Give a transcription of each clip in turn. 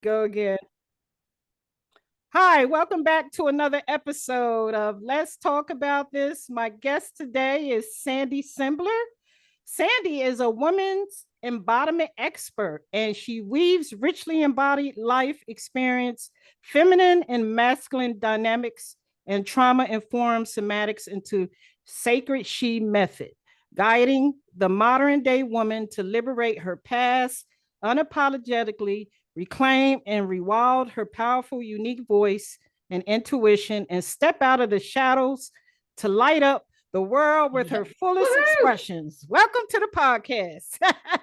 go again. Hi, welcome back to another episode of Let's Talk About This. My guest today is Sandy Simbler. Sandy is a woman's embodiment expert, and she weaves richly embodied life experience, feminine and masculine dynamics, and trauma-informed somatics into sacred she method, guiding the modern day woman to liberate her past unapologetically, reclaim and rewild her powerful, unique voice and intuition, and step out of the shadows to light up the world with her fullest expressions. Welcome to the podcast.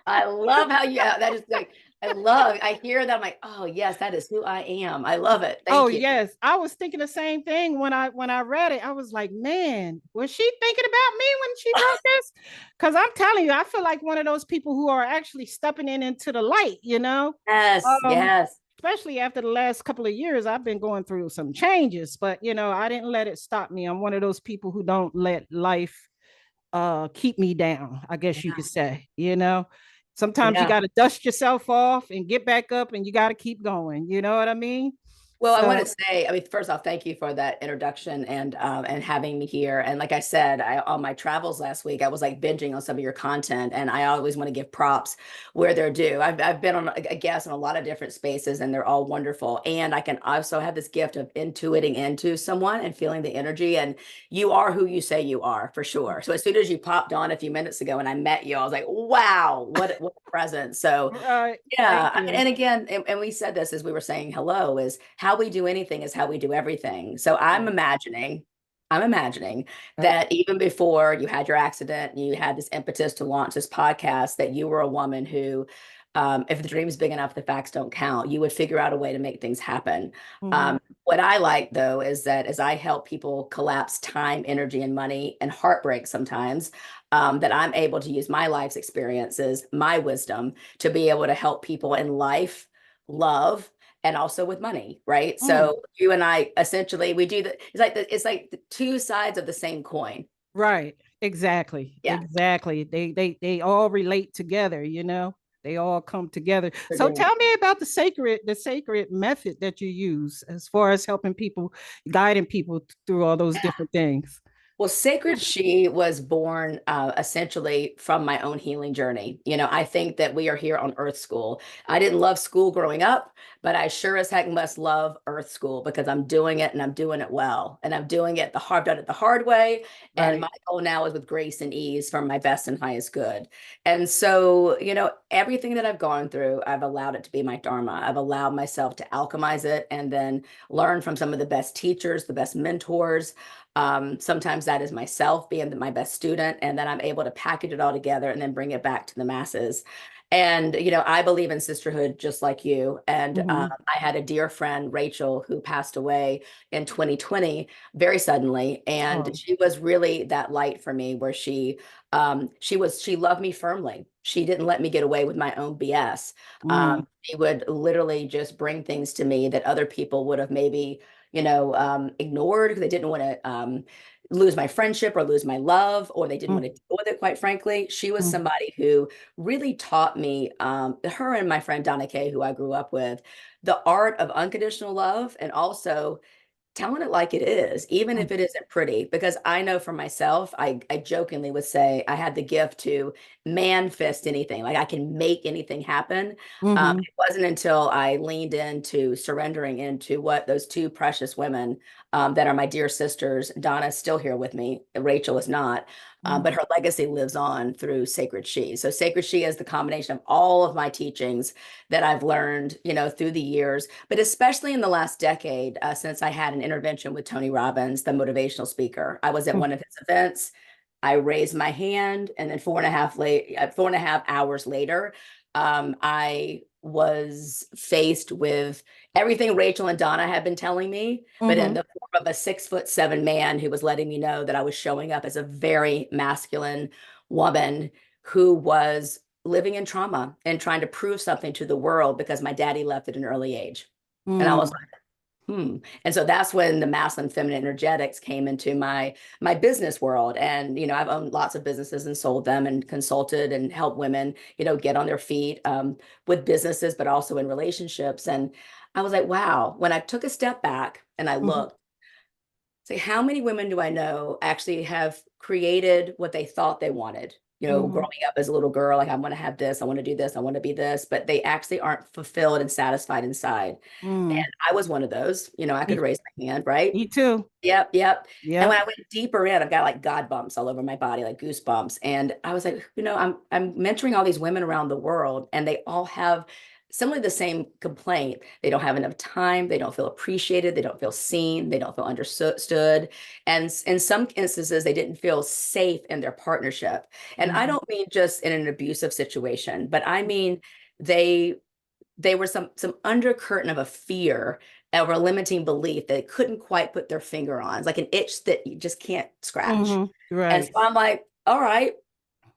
I love how you, that is like, I hear that. I'm like, oh yes, that is who I am. I love it. Oh Thank you. yes, I was thinking the same thing when I read it. I was like, man, was she thinking about me when she wrote this? Because I'm telling you, I feel like one of those people who are actually stepping into the light. Yes, Um, yes. especially after the last couple of years, I've been going through some changes, but I didn't let it stop me. I'm one of those people who don't let life keep me down, I guess you Yeah. could say. Sometimes you Yeah. got to dust yourself off and get back up and you got to keep going. You know what I mean? Well, I want So to say, I mean, first off, thank you for that introduction and having me here. And like I said, on my travels last week, I was like binging on some of your content, and I always want to give props where they're due. I've been on a guest in a lot of different spaces, and they're all wonderful. And I can also have this gift of intuiting into someone and feeling the energy. And you are who you say you are, for sure. So as soon as you popped on a few minutes ago and I met you, I was like, wow, what a presence. So thank yeah, you. and again, and we said this as we were saying hello, is how we do anything is how we do everything. So Right. I'm imagining Right. that even before you had your accident, you had this impetus to launch this podcast, that you were a woman who, if the dream is big enough, the facts don't count. You would figure out a way to make things happen. Mhm. What I like though is that as I help people collapse time, energy, and money and heartbreak sometimes, that I'm able to use my life's experiences, my wisdom, to be able to help people in life, love, and also with money, right? Mm. So you and I essentially we do the it's like the two sides of the same coin. Right. Exactly. Yeah, Exactly. They all relate together. They all come together. for So doing. tell me about the sacred method that you use as far as helping people, guiding people through all those different things. Well, Sacred She was born essentially from my own healing journey. I think that we are here on Earth School. I didn't love school growing up, but I sure as heck must love Earth School because I'm doing it and I'm doing it well. And I'm doing it I've done it the hard way. And Right. my goal now is with grace and ease for my best and highest good. And so, everything that I've gone through, I've allowed it to be my Dharma. I've allowed myself to alchemize it and then learn from some of the best teachers, the best mentors. Sometimes that is myself being my best student, and then I'm able to package it all together and then bring it back to the masses. And, I believe in sisterhood just like you. And Mhm. I had a dear friend, Rachel, who passed away in 2020 very suddenly. And Oh. she was really that light for me where she loved me firmly. She didn't let me get away with my own BS. Mm. She would literally just bring things to me that other people would have maybe ignored because they didn't want to lose my friendship or lose my love, or they didn't Mm. want to deal with it, quite frankly. She was Mm. somebody who really taught me, her and my friend Donna Kay, who I grew up with, the art of unconditional love, and also telling it like it is, even Mm. if it isn't pretty. Because I know for myself, I jokingly would say I had the gift to manifest anything, like I can make anything happen. Mhm. It wasn't until I leaned into surrendering into what those two precious women that are my dear sisters. Donna's still here with me, Rachel is not. Mm. But her legacy lives on through Sacred She. So Sacred She is the combination of all of my teachings that I've learned, through the years, but especially in the last decade, since I had an intervention with Tony Robbins, the motivational speaker. I was at Mm. one of his events. I raised my hand, and then 4.5 hours later, I was faced with everything Rachel and Donna had been telling me, but in Mhm. the form of a 6'7" man who was letting me know that I was showing up as a very masculine woman who was living in trauma and trying to prove something to the world because my daddy left at an early age. And I was Mm. like, And so that's when the masculine feminine energetics came into my business world. And I've owned lots of businesses and sold them and consulted and helped women get on their feet, with businesses, but also in relationships. And I was like, wow, when I took a step back and I Mm-hmm. looked, say, how many women do I know actually have created what they thought they wanted? Mm-hmm. Growing up as a little girl, like, I want to have this, I want to do this, I want to be this, but they actually aren't fulfilled and satisfied inside. Mm. And I was one of those. I could Me, raise my hand, right? me too. Yep, yep. And when Yep. I went deeper in, I've got like God bumps all over my body, like goosebumps. And I was like, I'm mentoring all these women around the world, and they all have similarly the same complaint. They don't have enough time, they don't feel appreciated, they don't feel seen, they don't feel understood. And in some instances, they didn't feel safe in their partnership. And I Mm-hmm. don't mean just in an abusive situation, but I mean they they were some undercurrent of a fear or a limiting belief that they couldn't quite put their finger on. It's like an itch that you just can't scratch. Mm-hmm. And so Right. I'm like, all right,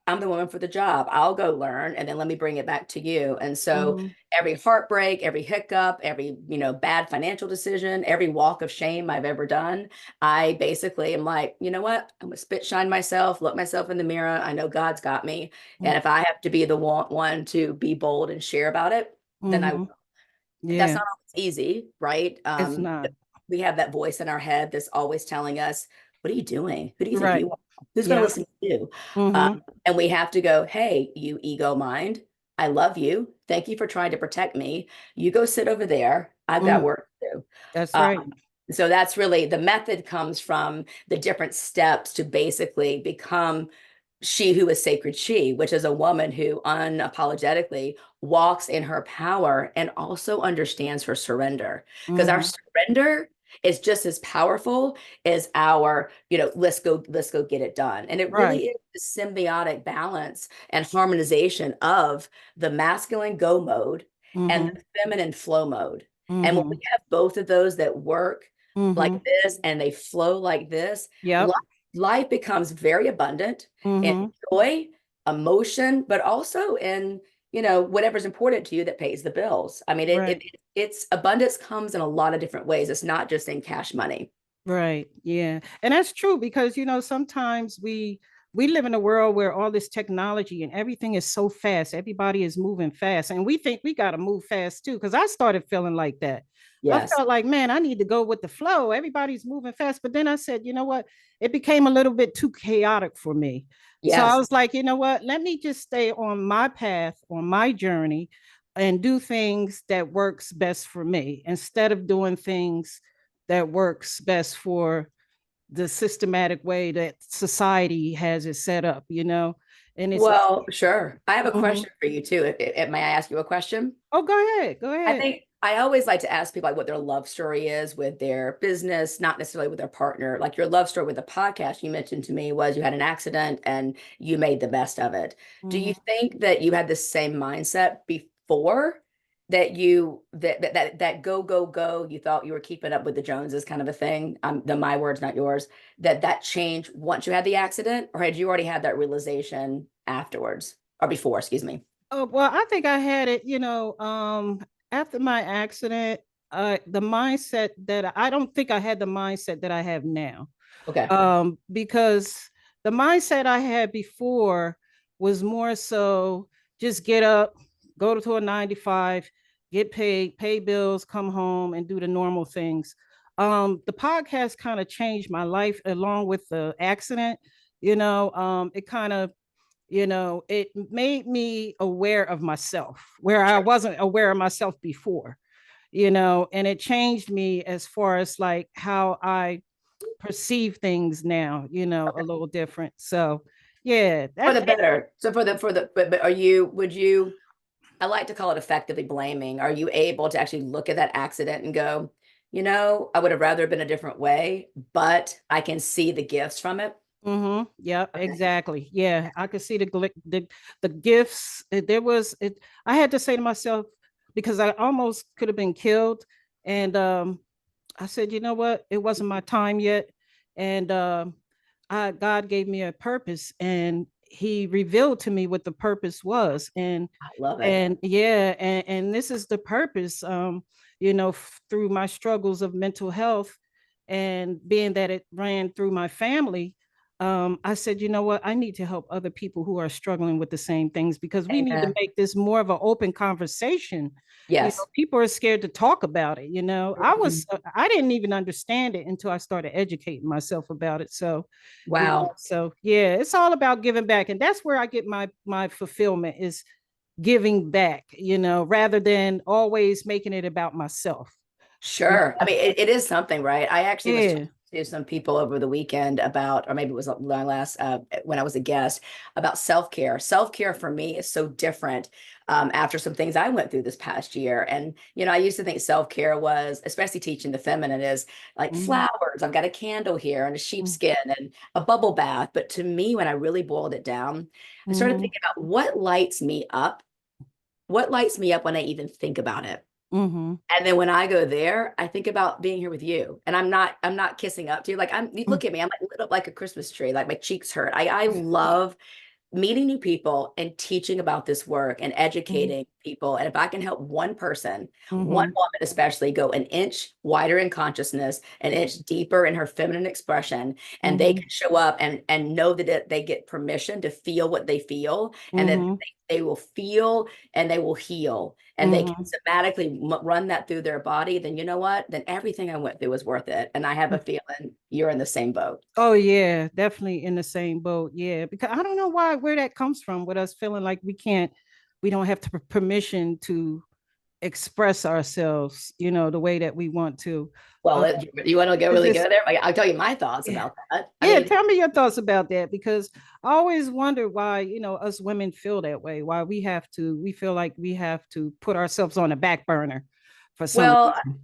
I'm the woman for the job. I'll go learn and then let me bring it back to you. And so Mm-hmm. every heartbreak, every hiccup, every, bad financial decision, every walk of shame I've ever done, I basically am like, you know what? I'm gonna spit shine myself, look myself in the mirror. I know God's got me. And if I have to be the one to be bold and share about it, then I Mm-hmm. that's Yeah. not always easy, right? It's not. We have that voice in our head that's always telling us, what are you doing? Who do you think Right. you are? Who's going to Yep. listen to you? Mm-hmm. And we have to go, hey, you ego mind, I love you. Thank you for trying to protect me. You go sit over there. I've got Mm. work to do. That's right. Um, so that's really the method comes from the different steps to basically become she who is sacred she, which is a woman who unapologetically walks in her power and also understands her surrender. Because our Mm-hmm. surrender is just as powerful as our, let's go get it done. And it Right. really is the symbiotic balance and harmonization of the masculine go mode and Mm-hmm. the feminine flow mode. And when we Mm-hmm. have both of those that work like Mm-hmm. this and they flow like this, Yep. life becomes very abundant in Mm-hmm. joy, emotion, but also in, whatever's important to you that pays the bills. I mean, Right. it's abundance comes in a lot of different ways. It's not just in cash money. Right. Yeah. And that's true because sometimes we live in a world where all this technology and everything is so fast. Everybody is moving fast and we think we got to move fast too because I started feeling like that. I Yes. felt like, man, I need to go with the flow. Everybody's moving fast, but then I said, you know what? It became a little bit too chaotic for me. So I Yes. was like, you know what? Let me just stay on my path, on my journey and do things that works best for me instead of doing things that works best for the systematic way that society has it set up, and it's Well, sure. I have a Mhm. question for you too. May I ask you a question? Oh, go ahead, go I ahead. think I always like to ask people like what their love story is with their business, not necessarily with their partner. Like your love story with the podcast you mentioned to me was you had an accident and you made the best of it. Do you Mhm. think that you had the same mindset before that that go go go you thought you were keeping up with the Joneses kind of a thing? The my words, not yours. That changed once you had the accident, or had you already had that realization afterwards or before? Excuse me. Oh, well, I think I had it, after my accident, the mindset that I don't think I had the mindset that I have now. Okay. Because the mindset I had before was more so just get up, go to a 9 to 5, get paid, pay bills, come home, and do the normal things. The podcast kind of changed my life along with the accident. It kind of, it made me aware of myself where I Sure. wasn't aware of myself before, and it changed me as far as like how I perceive things now, a little different. So yeah, For that's the better. So but would you, I like to call it effectively blaming. Are you able to actually look at that accident and go, I would have rather been a different way, but I can see the gifts from it? Yep, Okay. exactly. Yeah, I could see the gifts. There was it. I had to say to myself because I almost could have been killed, and I said, you know what? It wasn't my time yet, and God gave me a purpose, and he revealed to me what the purpose was. I love it. And yeah, and this is the purpose, you know, through my struggles of mental health, and being that it ran through my family, I said, you know what, I need to help other people who are struggling with the same things, because we need to Amen. make this more of an open conversation. You know, Yes. people are scared to talk about it. You know, Mhm. I didn't even understand it until I started educating myself about it. So yeah, Wow. so yeah, it's all about giving back, and that's where I get my fulfillment, is giving back, you know, rather than always making it about myself. You Sure. I know? mean, it is something, right? I actually was talking Yeah. to some people over the weekend about, or maybe it was my last, when I was a guest, about self-care. Self-care for me is so different after some things I went through this past year. And, I used to think self-care was, especially teaching the feminine, is like Mhm. flowers. I've got a candle here and a sheepskin and a bubble bath. But to me, when I really boiled it down, I started Mhm. thinking about what lights me up. What lights me up when I even think about it? Mhm. And then when I go there, I think about being here with you. And I'm not kissing up to you. Like you look at me, I'm like lit up like a Christmas tree, like my cheeks hurt. I love meeting new people and teaching about this work and Mhm. educating people. And if I can help one person, one Mhm. woman especially, go an inch wider in consciousness, an inch deeper in her feminine expression, and they Mhm. can show up and know that they get permission to feel what they feel, and then Mhm. they will feel and they will heal, and they can Mhm. somatically run that through their body, then you know what? Then everything I went through was worth it. And I have a feeling you're in the same boat. Oh yeah, definitely in the same boat. Yeah, because I don't know where that comes from, with us feeling like we don't have to permission to express ourselves, you know, the way that we want to. Well, Um, you want to go it's really just go there? I'll tell you my thoughts yeah, about that. I yeah. mean, Tell me your thoughts about that, because I always wonder why, you know, us women feel that way. Why we feel like we have to put ourselves on the back burner for some well, reason.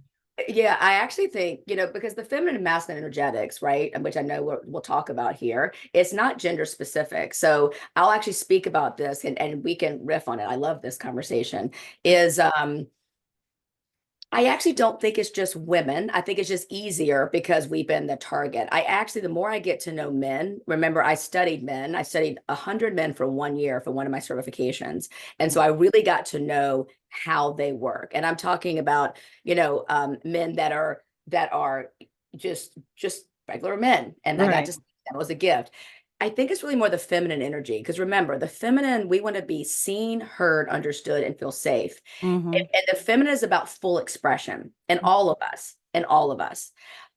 yeah, I actually think, because the feminine and masculine energetics, right, and which I know we'll talk about here, it's not gender specific. So I'll actually speak about this, and we can riff on it. I love this conversation. Is I actually don't think it's just women. I think it's just easier because we've been the target. The more I get to know men, remember, I studied men. I studied 100 men for 1 year for one of my certifications. And so I really got to know how they work. And I'm talking about, men that are just regular men. And I got Right. to see that was a gift. I think it's really more the feminine energy because remember, the feminine, we want to be seen, heard, understood, and feel safe. Mm-hmm. And the feminine is about full expression in all of us, in all of us.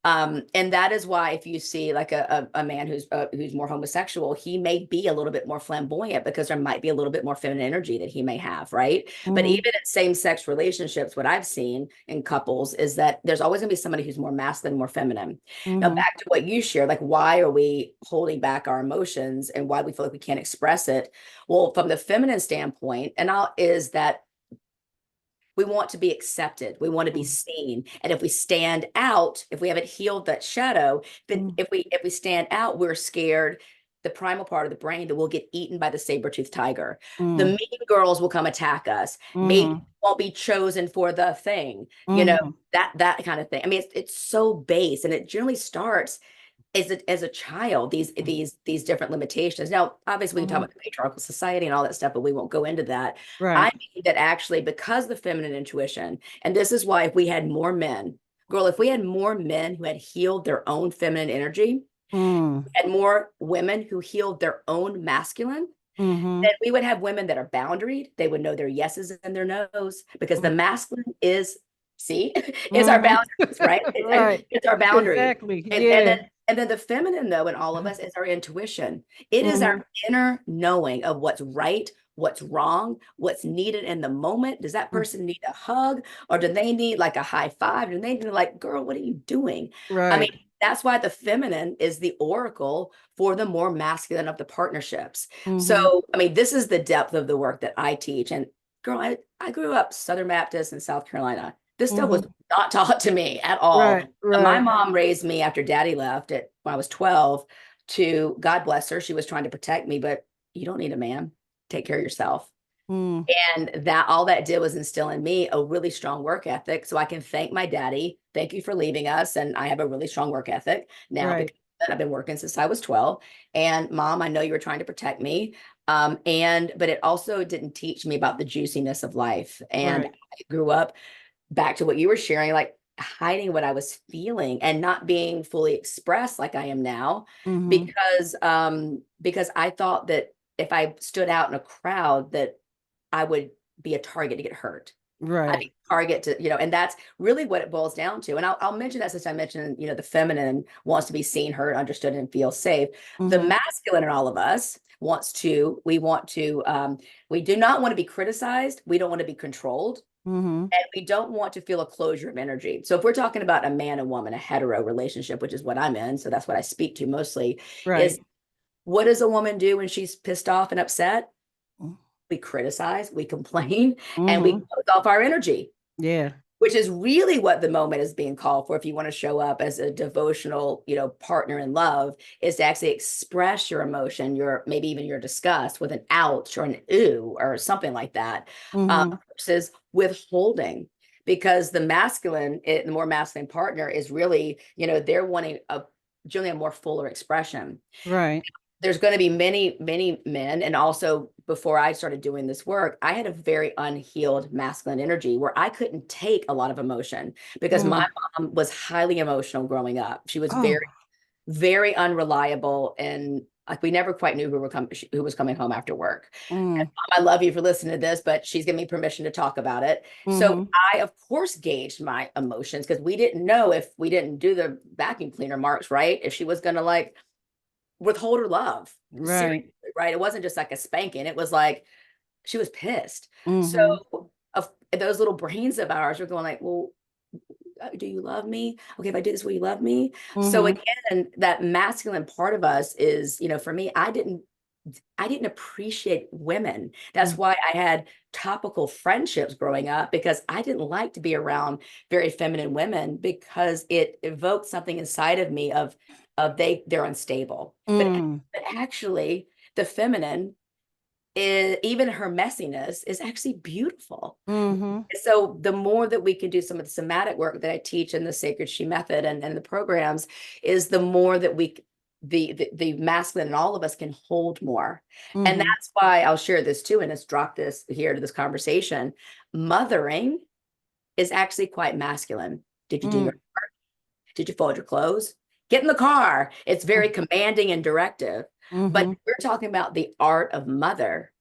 And that is why if you see like a man who's more homosexual, he may be a little bit more flamboyant because there might be a little bit more feminine energy that he may have, right? But Mm-hmm. even in same-sex relationships, what I've seen in couples is that there's always going to be somebody who's more masculine, more feminine. Now, Mm-hmm. back to what you shared, like why are we holding back our emotions and why do we feel like we can't express it? Well, from the feminine standpoint, is that we want to be accepted. We want to be seen. And if we stand out, if we haven't healed that shadow, then Mm-hmm. if we stand out, we're scared. The primal part of the brain that we'll get eaten by the saber-toothed tiger. The Mm-hmm. mean girls will come attack us. Maybe Mm-hmm. won't be chosen for the thing, Mm-hmm. that kind of thing. I mean, it's so base, and it generally starts as a child, these different limitations. Now, obviously, we can talk Mm-hmm. about the patriarchal society and all that stuff, but we won't go into that. I Right. mean that actually, because the feminine intuition, and this is why if we had more men, girl, if we had more men who had healed their own feminine energy, Mm. and more women who healed their own masculine, Mm-hmm. then we would have women that are boundaried. They would know their yeses and their nos because the masculine is, see, is our Mm-hmm. boundaries, right? Right. It's our boundaries. Exactly. And, and then Yeah. and then the feminine, though, in all of us is our intuition. It is our Mm-hmm. inner knowing of what's right, what's wrong, what's needed in the moment. Does that person need a hug, or do they need like a high five? Do they need like, girl, what are you doing? I mean, Right. that's why the feminine is the oracle for the more masculine of the partnerships. Mm-hmm. So, I mean, this is the depth of the work that I teach. And girl, I grew up Southern Baptist in South Carolina. This stuff was Mm-hmm. not taught to me at all. Right. My Right. mom raised me after daddy left when I was 12 to, God bless her. She was trying to protect me, but you don't need a man. Take care of yourself. Mm. And that all that did was instill in me a really strong work ethic. So I can thank my daddy. Thank you for leaving us. And I have a really strong work ethic now because Right. I've been working since I was 12. And mom, I know you were trying to protect me. But it also didn't teach me about the juiciness of life. And Right. I grew up back to what you were sharing, like hiding what I was feeling and not being fully expressed like I am now, Mm-hmm. because I thought that if I stood out in a crowd that I would be a target to get hurt. I'd Right. be a target to, and that's really what it boils down to. And I'll mention that since I mentioned, the feminine wants to be seen, heard, understood, and feel safe. The Mm-hmm. masculine in all of us we do not want to be criticized. We don't want to be controlled. Mm-hmm. And we don't want to feel a closure of energy. So if we're talking about a man and woman, a hetero relationship, which is what I'm in, so that's what I speak to mostly, Right. is what does a woman do when she's pissed off and upset? We criticize, we complain, and we Mm-hmm. close off our energy, Yeah. which is really what the moment is being called for. If you want to show up as a devotional, partner in love, is to actually express your emotion, your maybe even your disgust with an ouch or an ooh or something like that, Mm-hmm. versus withholding. Because the more masculine partner is really, they're wanting generally a more fuller expression. Right. There's going to be many, many men. And also, before I started doing this work, I had a very unhealed masculine energy where I couldn't take a lot of emotion because my Mm. mom was highly emotional growing up. She was Oh. very, very unreliable. And like we never quite knew who was coming home after work. And Mm. Mom, I love you for listening to this, but she's giving me permission to talk about it. So Mm-hmm. I, of course, gauged my emotions because we didn't know if we didn't do the vacuum cleaner marks right, if she was going to like withhold her love. Seriously, Right. right? It wasn't just like a spanking. It was like she was pissed. So Mm-hmm. those little brains of ours are going like, well, do you love me? Okay, if I do this, will you love me? So Mm-hmm. again, that masculine part of us is, for me, I didn't appreciate women. That's why I had topical friendships growing up because I didn't like to be around very feminine women because it evoked something inside of me of they're unstable. Mm. But actually the feminine is, even her messiness is actually beautiful. Mm-hmm. So the more that we can do some of the somatic work that I teach in the Sacred She method and the programs, is the more that the masculine in all of us can hold more. And Mm-hmm. that's why I'll share this too, and let's drop this here to this conversation. Mothering is actually quite masculine. Did you do your Mm. did you fold your clothes? Get in the car. It's very commanding and directive. But Mm-hmm. we're talking about the art of mother.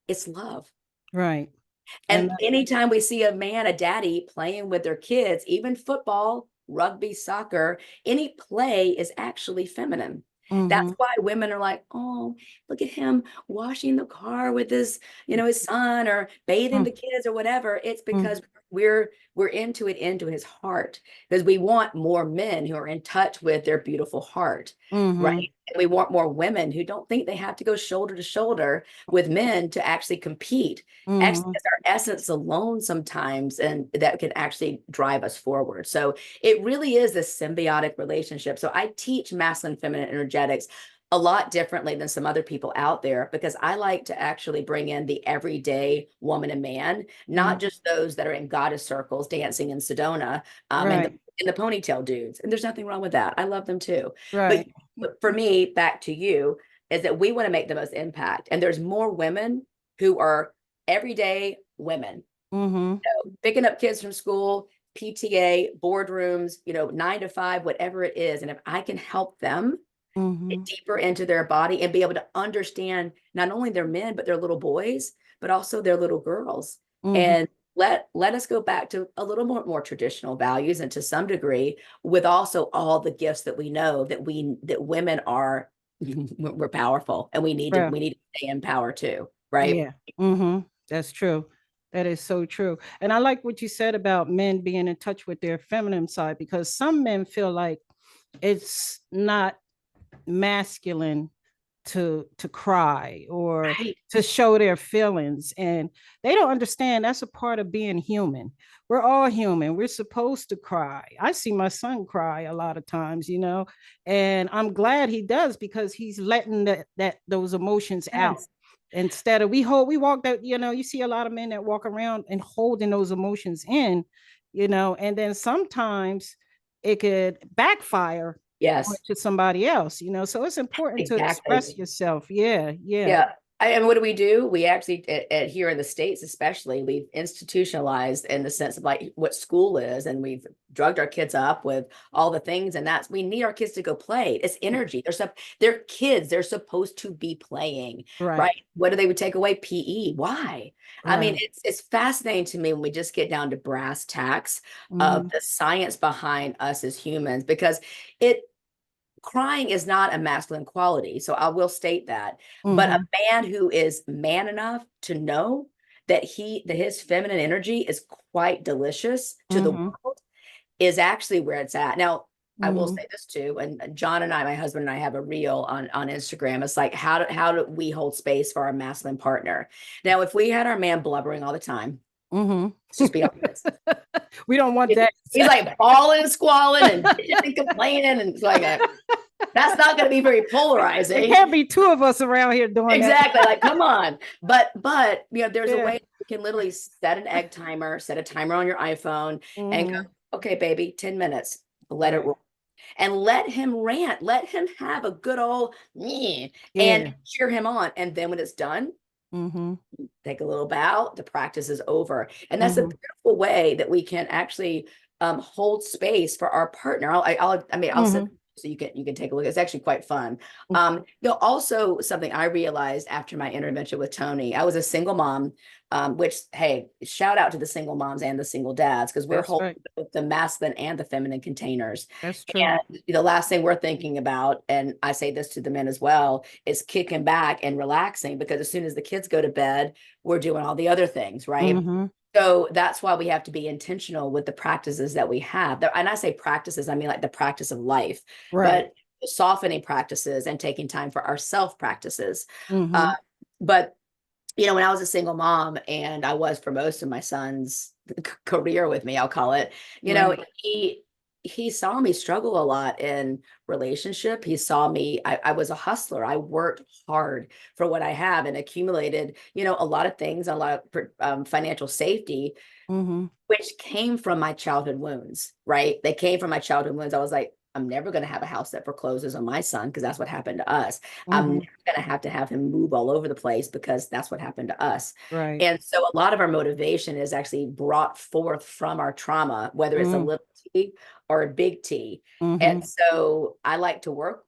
It's love. Right. And And anytime we see a man, a daddy playing with their kids, even football, rugby, soccer, any play is actually feminine. mm-hmm. That's why women are like, oh, look at him washing the car with his son or bathing the kids or whatever. It's because we're into his heart because we want more men who are in touch with their beautiful heart, right? Mm-hmm. And we want more women who don't think they have to go shoulder to shoulder with men to actually compete. Actually, Mm-hmm. it's our essence alone sometimes, and that can actually drive us forward. So it really is this symbiotic relationship. So I teach masculine, feminine energetics a lot differently than some other people out there because I like to actually bring in the everyday woman and man, not Mm-hmm. just those that are in goddess circles dancing in Sedona, and Right. the ponytail dudes. And there's nothing wrong with that. I love them too. But, Right. but for me, back to you, is that we want to make the most impact. And there's more women who are everyday women, Mm-hmm. picking up kids from school, PTA, boardrooms, 9 to 5, whatever it is. And if I can help them get Mm-hmm. deeper into their body and be able to understand not only their men, but their little boys, but also their little girls. Mm-hmm. And let us go back to a little more traditional values and to some degree with also all the gifts that we know that women are we're powerful and Yeah. we need to stay in power too, right? Yeah. Mm-hmm. That's true. That is so true. And I like what you said about men being in touch with their feminine side because some men feel like it's not masculine to cry or Right. to show their feelings, and they don't understand that's a part of being human. We're all human. We're supposed to cry. I see my son cry a lot of times, and I'm glad he does because he's letting that those emotions out Yes. instead of we walk that, you see a lot of men that walk around and holding those emotions in, and then sometimes it could backfire Yes, to somebody else, you know. So it's important to exactly. express yourself. Yeah, yeah. Yeah. And what do? We actually, here in the States, especially, we've institutionalized in the sense of like what school is, and we've drugged our kids up with all the things. And that's, we need our kids to go play. It's energy. They're kids. They're supposed to be playing, Right, right? What do they would take away? PE. Why? I mean, right. it's fascinating to me when we just get down to brass tacks of Mm-hmm, the science behind us as humans, because it, crying is not a masculine quality. So I will state that. But a mm-hmm, man who is man enough to know that his feminine energy is quite delicious to the mm-hmm, world is actually where it's at. Now, I will mm-hmm. say this too, and John and I, my husband and I, have a reel on Instagram. It's like, how do we hold space for our masculine partner? Now, if we had our man blubbering all the time, Mm-hmm. let's just be honest. We don't want that. He's like bawling and squalling and bitching and complaining, and it's like that's not going to be very It polarizing. can't be two of us around here doing that. Exactly. Like, come on. But there's a Yeah. way you can literally set an egg timer, set a timer on your iPhone, and go, Mm-hmm. okay, baby, 10 minutes. Let it Right. roll. And let him rant. Let him have a good old meh, and Yeah. cheer him on. And then when it's done, Mm-hmm. take a little bow. The practice is over. And that's a Mm-hmm. beautiful way that we can actually hold space for our partner. I'll send, Mm-hmm. so you can take a look. It's actually quite fun. Also something I realized after my intervention with Tony, I was a single mom, which, hey, shout out to the single moms and the single dads, because we're That's holding right. both the masculine and the feminine containers. That's true. And the last thing we're thinking about, and I say this to the men as well, is kicking back and relaxing, because as soon as the kids go to bed, we're doing all the other things, right? Mm-hmm. So that's why we have to be intentional with the practices that we have. And I say practices, I mean like the practice of life, Right. but softening practices and taking time for our self practices. Uh, Mm-hmm. but when I was a single mom, and I was for most of my son's career with me, I'll call it, Right. he saw me struggle a lot in relationship. He saw me, I was a hustler. I worked hard for what I have and accumulated, a lot of things, a lot of financial safety, Mm-hmm. which came from my childhood wounds, right? They came from my childhood wounds. I was like, I'm never going to have a house that forecloses on my son, because that's what happened to us. I'm Mm-hmm. never going to have him move all over the place, because that's what happened to us. Right. And so a lot of our motivation is actually brought forth from our trauma, whether it's a Mm-hmm. little T or a big T. And Mm-hmm. so I like to work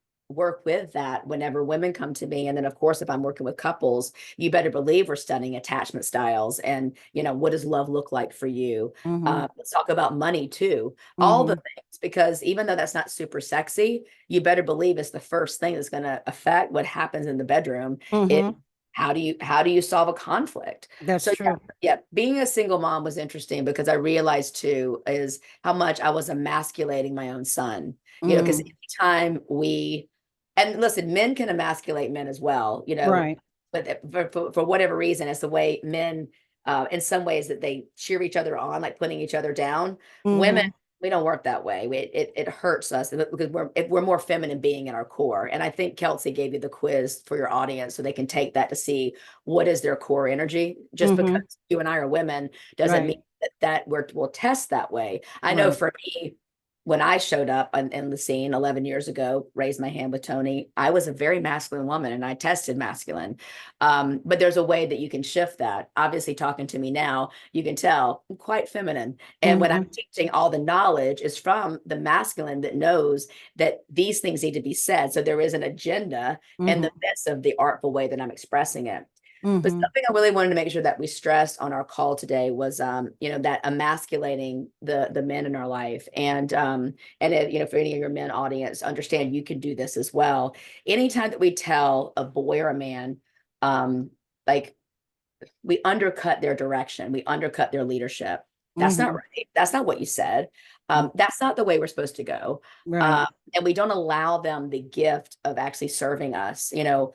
with that whenever women come to me. And then of course, if I'm working with couples, you better believe we're studying attachment styles, and what does love look like for you. Mm-hmm. Let's talk about money too, all the Mm-hmm. things, because even though that's not super sexy, you better believe it's the first thing that's going to affect what happens in the bedroom. It Mm-hmm. how do you solve a conflict? That's So yeah, true. yeah, being a single mom was interesting, because I realized too is how much I was emasculating my own son. Because Mm. anytime and listen, men can emasculate men as well, Right. but for whatever reason, it's the way men, in some ways, that they cheer each other on, like putting each other down. Women, Mm-hmm. we don't work that way. It hurts us, because we're more feminine being in our core. And I think Kelsey gave you the quiz for your audience, so they can take that to see what is their core energy. Just because Mm-hmm. you and I are women doesn't mean Right. that we'll test that way. I know Right. for me, when I showed up in the scene 11 years ago, raised my hand with Tony, I was a very masculine woman, and I tested masculine. But there's a way that you can shift that. Obviously, talking to me now, you can tell I'm quite feminine. And when I'm Mm-hmm. teaching, all the knowledge is from the masculine that knows that these things need to be said. So there is an agenda in the Mm-hmm. midst of the artful way that I'm expressing it. But Mm-hmm. something I really wanted to make sure that we stressed on our call today was, that emasculating the men in our life, and if, for any of your men audience, understand you can do this as well. Anytime that we tell a boy or a man, like, we undercut their direction, we undercut their leadership. That's not Mm-hmm. right. That's not what you said. That's not the way we're supposed to go. Right. And we don't allow them the gift of actually serving us.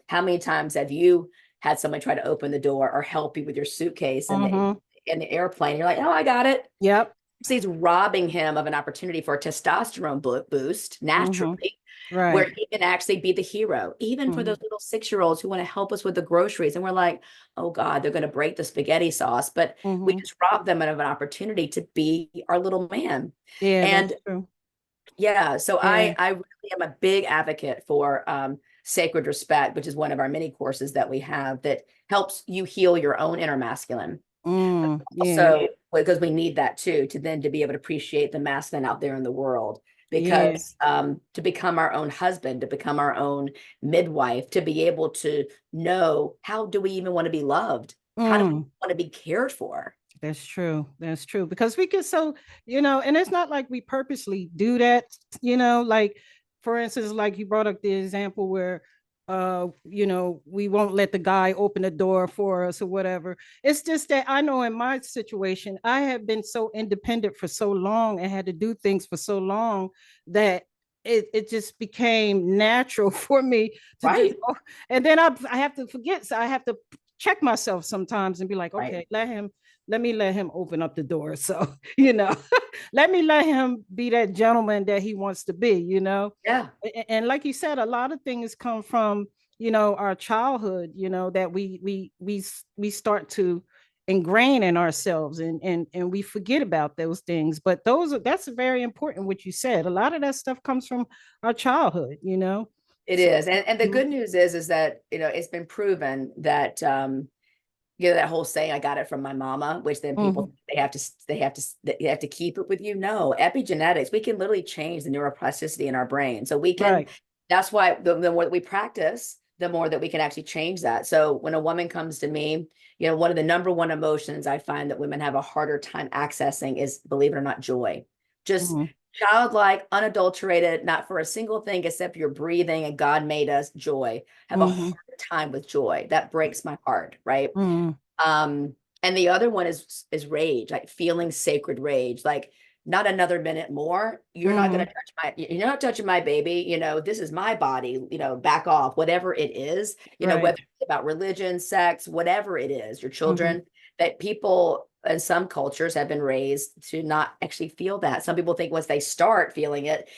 How many times have you had somebody try to open the door or help you with your suitcase Mm-hmm. in the airplane? You're like, oh, I got it. Yep. So he's robbing him of an opportunity for a testosterone boost Mm-hmm. naturally, where Right. he can actually be the hero, even for Mm-hmm. those little 6-year-olds who want to help us with the groceries. And we're like, oh God, they're going to break the spaghetti sauce. But we Mm-hmm. just rob them of an opportunity to be our little man. Yeah, And that's true. Yeah. So Yeah. I really am a big advocate for sacred respect, which is one of our mini courses that we have that helps you heal your own inner masculine. Yeah. Also, because we need that too, to then to be able to appreciate the masculine out there in the world. Yeah. Because to become our own husband, to become our own midwife, to be able to know how do we even want to be loved? How do we Mm. want to be cared for? That's true. That's true. Because we get so, and it's not like we purposely do that, like for instance, like you brought up the example where we won't let the guy open the door for us or whatever. It's just that I know in my situation, I have been so independent for so long and had to do things for so long that it just became natural for me to just Right, and then I have to forget. So I have to check myself sometimes and be like, right. okay, let him open up the door. So, let me let him be that gentleman that he wants to be. Yeah, And like you said, a lot of things come from, our childhood, that we start to ingrain in ourselves and we forget about those things. But that's very important what you said. A lot of that stuff comes from our childhood. it So is. And the good news is that, it's been proven that that whole saying, I got it from my mama, which then mhm. people they have to keep it with you. No, epigenetics, we can literally change the neuroplasticity in our brain. So we can, Right. that's why the more that we practice, the more that we can actually change that. So when a woman comes to me, one of the number one emotions I find that women have a harder time accessing is, believe it or not, joy. Just Mhm. childlike, unadulterated, not for a single thing except you're breathing and God made us joy. Have a hard Mhm. time with joy. That breaks my heart, right? Mhm. Um, and the other one is rage, like feeling sacred rage, like not another minute more. Mhm. You're not touching my baby. This is my body, back off, whatever it is, Right. whether it's about religion, sex, whatever it is, your Mhm. children, that people in some cultures have been raised to not actually feel that. Some people think once they start feeling it,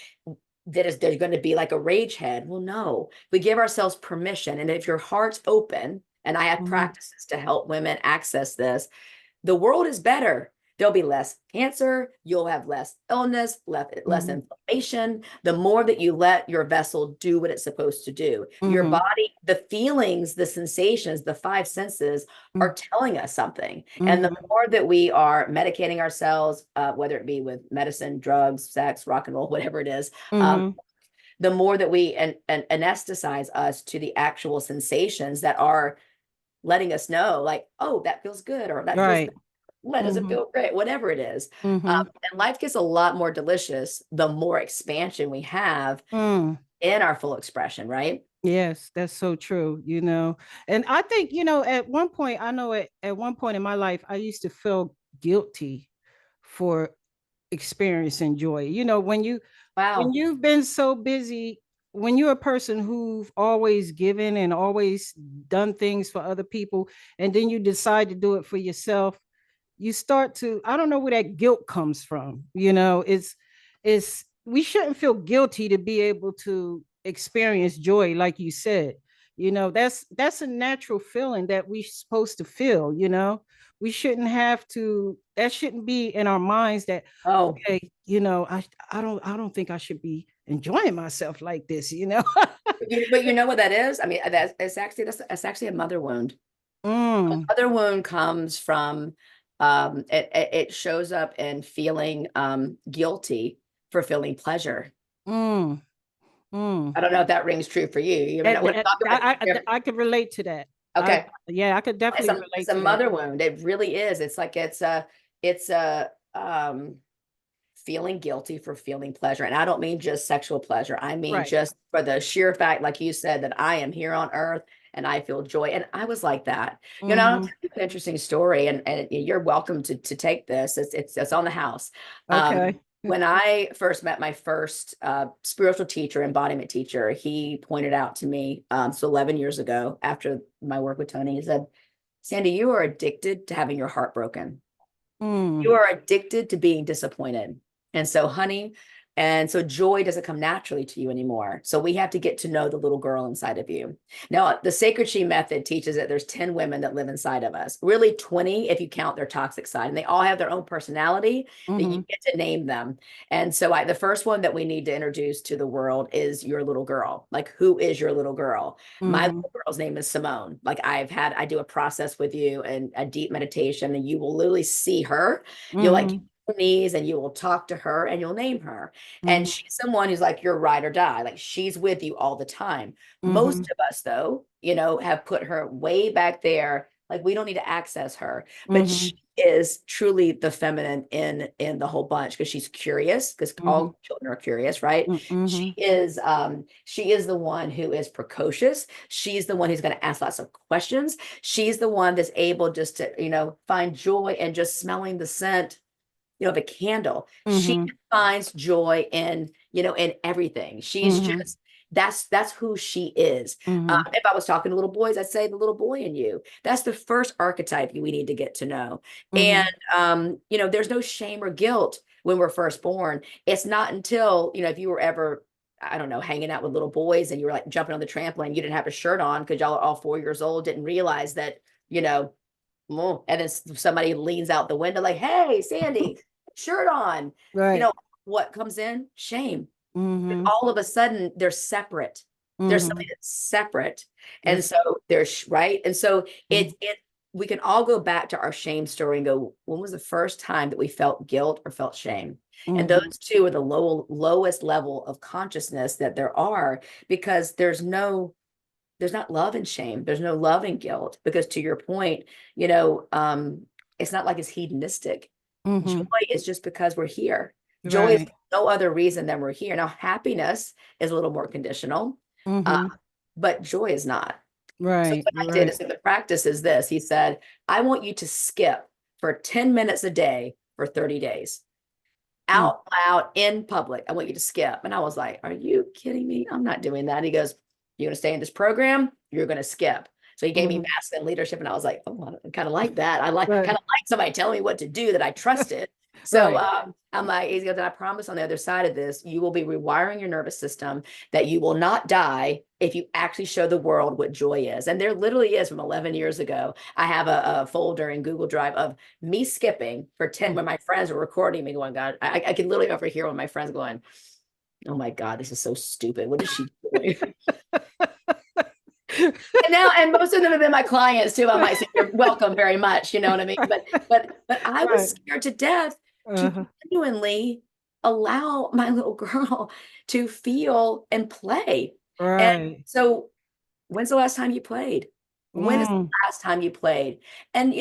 there's going to be like a rage head. Well, no, we give ourselves permission. And if your heart's open, and I have Mhm. practices to help women access this, the world is better. There'll be less cancer. You'll have less illness, less Mhm. inflammation. The more that you let your vessel do what it's supposed to do, your Mhm. body, the feelings, the sensations, the five senses Mhm. are telling us something. And the Mhm. more that we are medicating ourselves, whether it be with medicine, drugs, sex, rock and roll, whatever it is, um, Mhm. the more that we anesthetize us to the actual sensations that are letting us know, like, oh, that feels good, or that feels bad. Right. That doesn't Mhm. feel great, whatever it is. Mhm. And life gets a lot more delicious the more expansion we have Mm. in our full expression, right? Yes, that's so true. And I think, at one point, I know at one point in my life, I used to feel guilty for experiencing joy. When Wow. you've been so busy, when you're a person who've always given and always done things for other people, and then you decide to do it for yourself, you start to, I don't know where that guilt comes from. It's we shouldn't feel guilty to be able to experience joy, like you said. That's a natural feeling that we're supposed to feel. We shouldn't have to, that shouldn't be in our minds that, Oh, okay, I don't think I should be enjoying myself like this. but you know what that is? I mean, that's actually a mother wound. Mm, Mother wound comes from it shows up in feeling guilty for feeling pleasure. mm, mm. I don't know if that rings true for you. You know, And, we're talking about, I could relate to that. okay. Yeah, I could It's definitely a it's relate a to that. mother wound. It really is. It's like it's a feeling guilty for feeling pleasure. And I don't mean just sexual pleasure. I mean Right. just for the sheer fact, like you said, that I am here on earth and I feel joy. And I was like that. I'll tell Mm-hmm. you an interesting story, and you're welcome to take this. It's on the house. Um, Okay. when I first met my first spiritual teacher, embodiment teacher, he pointed out to me, so 11 years ago, after my work with Tony, he said, Sandy, you are addicted to having your heart broken. Mm, You are addicted to being disappointed. And so, honey, And so joy doesn't come naturally to you anymore. So we have to get to know the little girl inside of you. Now, the Sacred She method teaches that there's 10 women that live inside of us, really 20 if you count their toxic side. And they all have their own personality, but you get to name them. And so the first one that we need to introduce to the world is your little girl. Like, who is your little girl? My little girl's name is Simone. Like, I do a process with you and a deep meditation, and you will literally see her. You'll like knees and you will talk to her and you'll name her. And she's someone who's like your ride or die. Like, she's with you all the time. Most of us, though, have put her way back there. Like, we don't need to access her, but she is truly the feminine in the whole bunch, because she's curious, because all children are curious, right? She is the one who is precocious. She's the one who's going to ask lots of questions. She's the one that's able just to find joy in just smelling the scent of a candle. She finds joy in everything. She's just that's who she is. If I was talking to little boys, I'd say the little boy in you. That's the first archetype we need to get to know. And there's no shame or guilt when we're first born. It's not until if you were ever, I don't know, hanging out with little boys and you were like jumping on the trampoline, you didn't have a shirt on because y'all are all 4 years old, didn't realize that, and then somebody leans out the window like, "Hey, Sandy, shirt on." Right. What comes in? Shame. All of a sudden they're separate. There's something that's separate. And so there's right. And so we can all go back to our shame story and go, when was the first time that we felt guilt or felt shame? And those two are the lowest level of consciousness that there are, because there's not love and shame. There's no love and guilt, because to your point, it's not like it's hedonistic. Joy is just because we're here. Joy is no other reason than we're here. Now, happiness is a little more conditional, but joy is not. So what I did is, the practice is this. He said, I want you to skip for 10 minutes a day for 30 days. Out loud in public. I want you to skip. And I was like, are you kidding me? I'm not doing that. He goes, you're going to stay in this program. You're going to skip. So he gave me masculine leadership, and I was like, oh, I kind of like that. I kind of like somebody telling me what to do that I trusted. So I'm like, he goes, and I promise on the other side of this, you will be rewiring your nervous system, that you will not die if you actually show the world what joy is. And there literally is, from 11 years ago, I have a folder in Google Drive of me skipping for 10, when my friends were recording me going, God, I could literally overhear one of my friends going, oh my God, this is so stupid. What is she doing? and most of them have been my clients too. I might say, you're welcome very much. You know what I mean? But I was scared to death to genuinely allow my little girl to feel and play. And so, when's the last time you played? When is the last time you played? And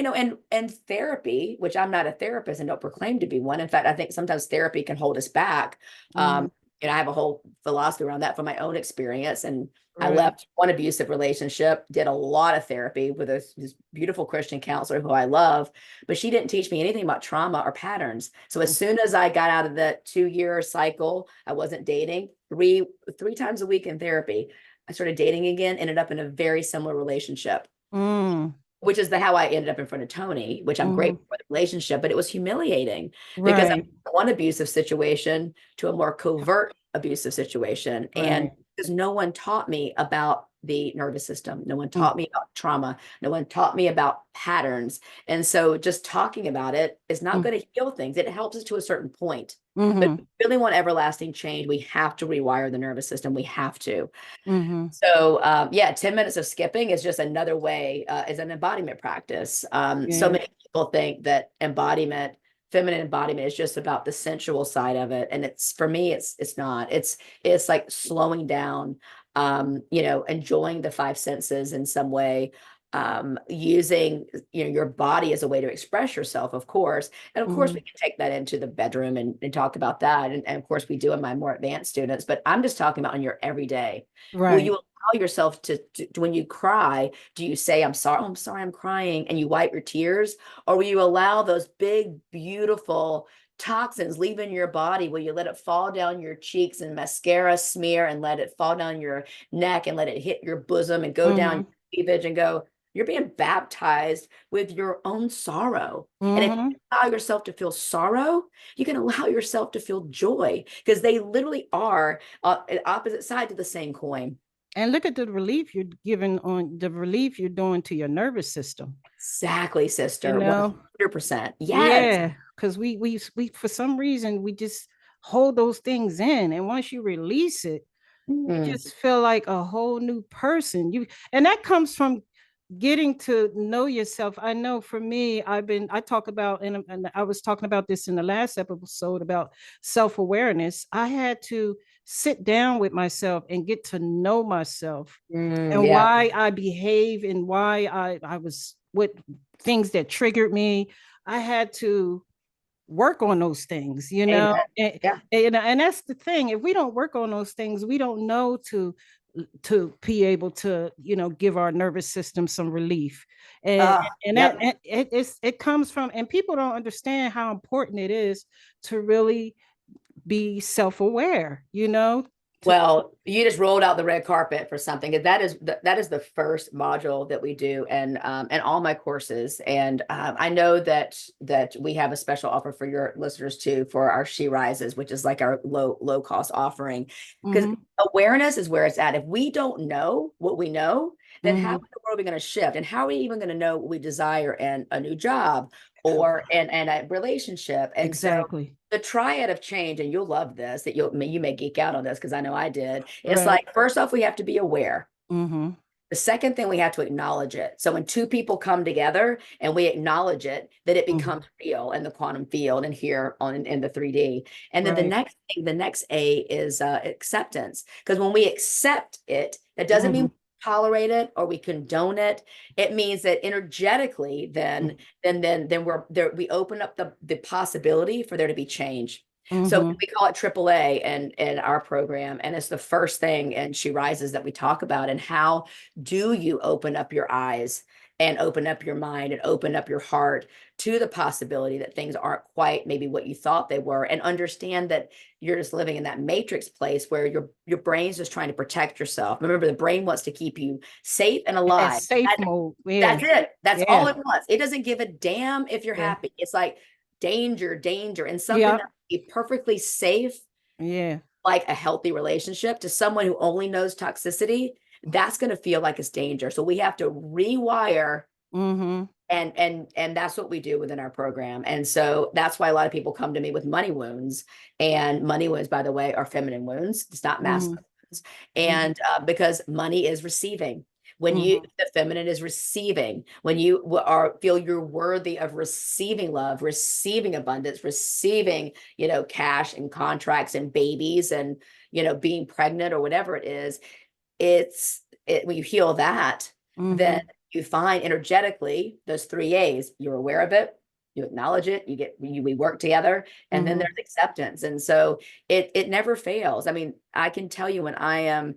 and therapy, which I'm not a therapist and don't proclaim to be one. In fact, I think sometimes therapy can hold us back. I have a whole philosophy around that from my own experience. And I left one abusive relationship, did a lot of therapy with this beautiful Christian counselor who I love, but she didn't teach me anything about trauma or patterns. So as soon as I got out of that 2-year cycle, I wasn't dating, three times a week in therapy, I started dating again, ended up in a very similar relationship, which is how I ended up in front of Tony, which I'm grateful for the relationship, but it was humiliating because I went from one abusive situation to a more covert abusive situation. And because no one taught me about the nervous system, no one taught me about trauma, no one taught me about patterns. And so just talking about it is not going to heal things. It helps us to a certain point. But if we really want everlasting change, we have to rewire the nervous system. We have to. So 10 minutes of skipping is just another way, is an embodiment practice. So many people think that feminine embodiment is just about the sensual side of it. And for me, it's not. It's like slowing down, enjoying the 5 senses in some way, using your body as a way to express yourself, of course. And of course we can take that into the bedroom and talk about that, and of course we do in my more advanced students, but I'm just talking about in your everyday. Will you allow yourself to when you cry, do you say, I'm sorry, I'm crying, and you wipe your tears? Or will you allow those big beautiful toxins leaving your body? Will you let it fall down your cheeks and mascara smear, and let it fall down your neck, and let it hit your bosom and go down your cleavage and go, You're being baptized with your own sorrow. And if Mm-hmm. you allow yourself to feel sorrow, you can allow yourself to feel joy, because they literally are opposite sides of the same coin. And look at the relief you're giving on the relief you're doing to your nervous system. Exactly, You sister. know, 100%. Yes. yeah, because we for some reason we just hold those things in, and once you release it, you Mm, just feel like a whole new person. You and that comes from getting to know yourself. I know for me, I talk about, and I was talking about this in the last episode about self-awareness. I had to sit down with myself and get to know myself and yeah. why I behave and why I was what things that triggered me. I had to work on those things, you know. Amen. Yeah. And that's the thing. If we don't work on those things, we don't know to be able to, you know, give our nervous system some relief. And that Yep. it comes from, and people don't understand how important it is to really be self-aware, you know, to Well, you just rolled out the red carpet for something. That is the first module that we do, and all my courses. And I know that we have a special offer for your listeners too for our She Rises, which is like our low cost offering, because mm-hmm, awareness is where it's at. If we don't know what we know, then how in mm-hmm, the world are we going to shift? And how are we even going to know what we desire in a new job or in a relationship? And so exactly, the triad of change, and you'll love this, that you may geek out on this because I know I did. It's right, like, first off, we have to be aware. mm-hmm, The second thing, we have to acknowledge it. So when two people come together and we acknowledge it, that it mm-hmm, becomes real in the quantum field and here on in the 3D. And then the right, next thing, the next A is acceptance. Because when we accept it, that doesn't mean mm-hmm, we tolerate it or we condone it. It means that energetically, then we're there. We open up the possibility for there to be change. So mm-hmm. we call it AAA in our program, and it's the first thing in She Rises that we talk about. And how do you open up your eyes and open up your mind and open up your heart to the possibility that things aren't quite maybe what you thought they were, and understand that you're just living in that matrix place where your brain's just trying to protect yourself. Remember, the brain wants to keep you safe and In that alive. safe mode, yeah, That's it. That's all yeah, it wants. It doesn't give a damn if you're yeah, happy. It's like danger, danger, and something yeah, that be perfectly safe, yeah, like a healthy relationship, to someone who only knows toxicity, that's going to feel like it's danger. So we have to rewire, mm-hmm, and that's what we do within our program. And so that's why a lot of people come to me with money wounds. And money wounds, by the way, are feminine wounds. It's not mm-hmm, masculine wounds. And because money is receiving. When you, mm-hmm, the feminine is receiving, when you are feel you're worthy of receiving love, receiving abundance, receiving, cash and contracts and babies and, being pregnant or whatever it is, when you heal that, then mm-hmm, you find energetically those three A's. You're aware of it, you acknowledge it, we work together, and then mm-hmm, there's acceptance. And so it never fails. I mean, I can tell you when I am,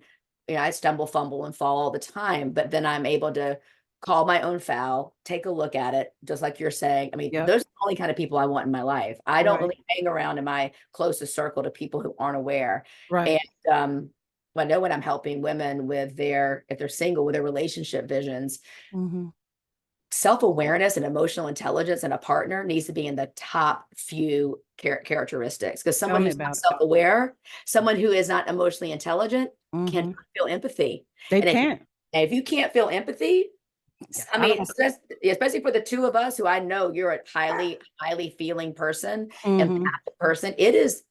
I stumble, fumble, and fall all the time, but then I'm able to call my own foul, take a look at it, just like you're saying. I mean, yep, those are the only kind of people I want in my life. I don't right, really hang around in my closest circle to people who aren't aware. right, And I know when I'm helping women with if they're single, with their relationship visions, mm-hmm. self-awareness and emotional intelligence in a partner needs to be in the top few characteristics. Because Tell someone me who's not about it. self-aware, someone who is not emotionally intelligent, can't Mm-hmm. feel empathy. They And can't. if you can't feel empathy, I I mean, don't. especially for the two of us, who I know you're a highly feeling person, Mm-hmm. empathic person, it is.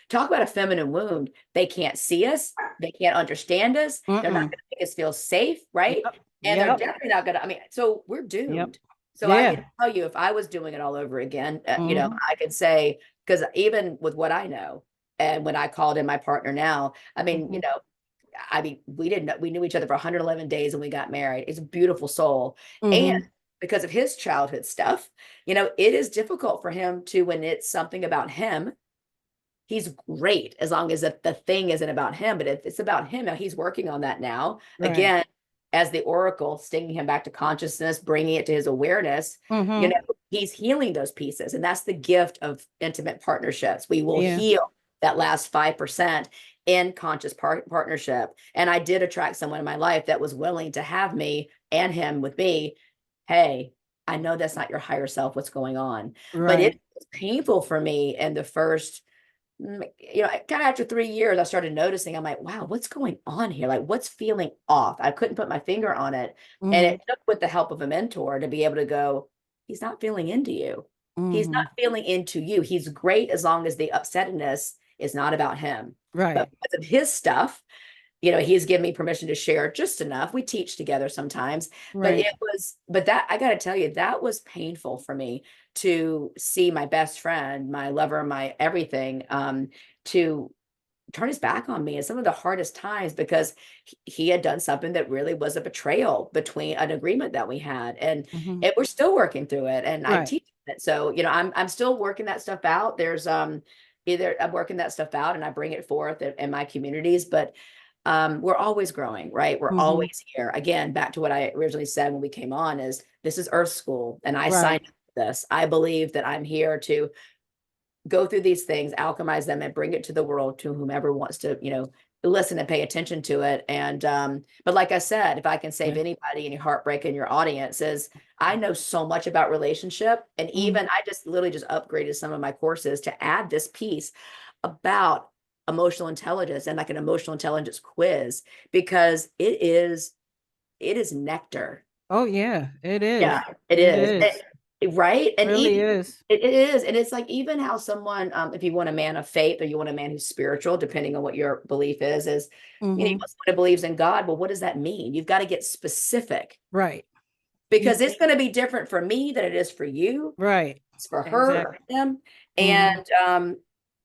Talk about a feminine wound. They can't see us. They can't understand us. They're not Mm-mm. going to make us feel safe, right? Yep. And they're Yep. definitely not going to, I mean, so we're Yep. doomed. So I can Yeah. tell you, if I was doing it all over again, Mm-hmm. I could say, because even with what I know, and when I called in my partner now, I mean, Mm-hmm. we didn't know, we knew each other for 111 days and we got married. He's a beautiful soul. And Mm-hmm. because of his childhood stuff, it is difficult for him to, when it's something about him, he's great as long as the thing isn't about him. But if it's about him, now he's working on that now. Right. Again, as the oracle, stinging him back to consciousness, bringing it to his awareness, you know, Mm-hmm. he's healing those pieces. And that's the gift of intimate partnerships. We will Yeah. heal that last 5%. in conscious partnership. And I did attract someone in my life that was willing to have me and him with me. Hey, I know that's not your higher self, what's going on. But it Right. was painful for me in the first, kind of after 3 years, I started noticing, I'm like, wow, what's going on here? Like, what's feeling off? I couldn't put my finger on it. And Mm-hmm. it took with the help of a mentor to be able to go, he's not feeling into you. He's Mm-hmm. not feeling into you. He's great as long as the upsetness is not about him. But Right. because of his stuff, he's given me permission to share just enough. We teach together sometimes, Right. but that I got to tell you, that was painful for me to see my best friend, my lover, my everything, to turn his back on me at some of the hardest times because he had done something that really was a betrayal between an agreement that we had. And Mm-hmm. we're still working through it. And I Right. teach it. So, I'm still working that stuff out. There's either I'm working that stuff out and I bring it forth in my communities, but we're always growing, right? We're Mm-hmm. always here. Again, back to what I originally said when we came on is this is Earth School and I Right. signed up for this. I believe that I'm here to go through these things, alchemize them, and bring it to the world to whomever wants to, listen and pay attention to it. And but like I said, if I can save Yeah. anybody, any heartbreak in your audience, is I know so much about relationship, and Mm-hmm. even I just literally just upgraded some of my courses to add this piece about emotional intelligence and like an emotional intelligence quiz because it is nectar. Oh yeah, it Yeah, is. it It is. is. Right. And Really even is. it is. And it's like even how someone, if you want a man of faith or you want a man who's spiritual, depending on what your belief is, you Mm-hmm. want someone who believes in God. Well, what does that mean? You've got to get specific Right. You because it's going to be different for me than it is for you. right. It's for her or Exactly. him. Mm-hmm.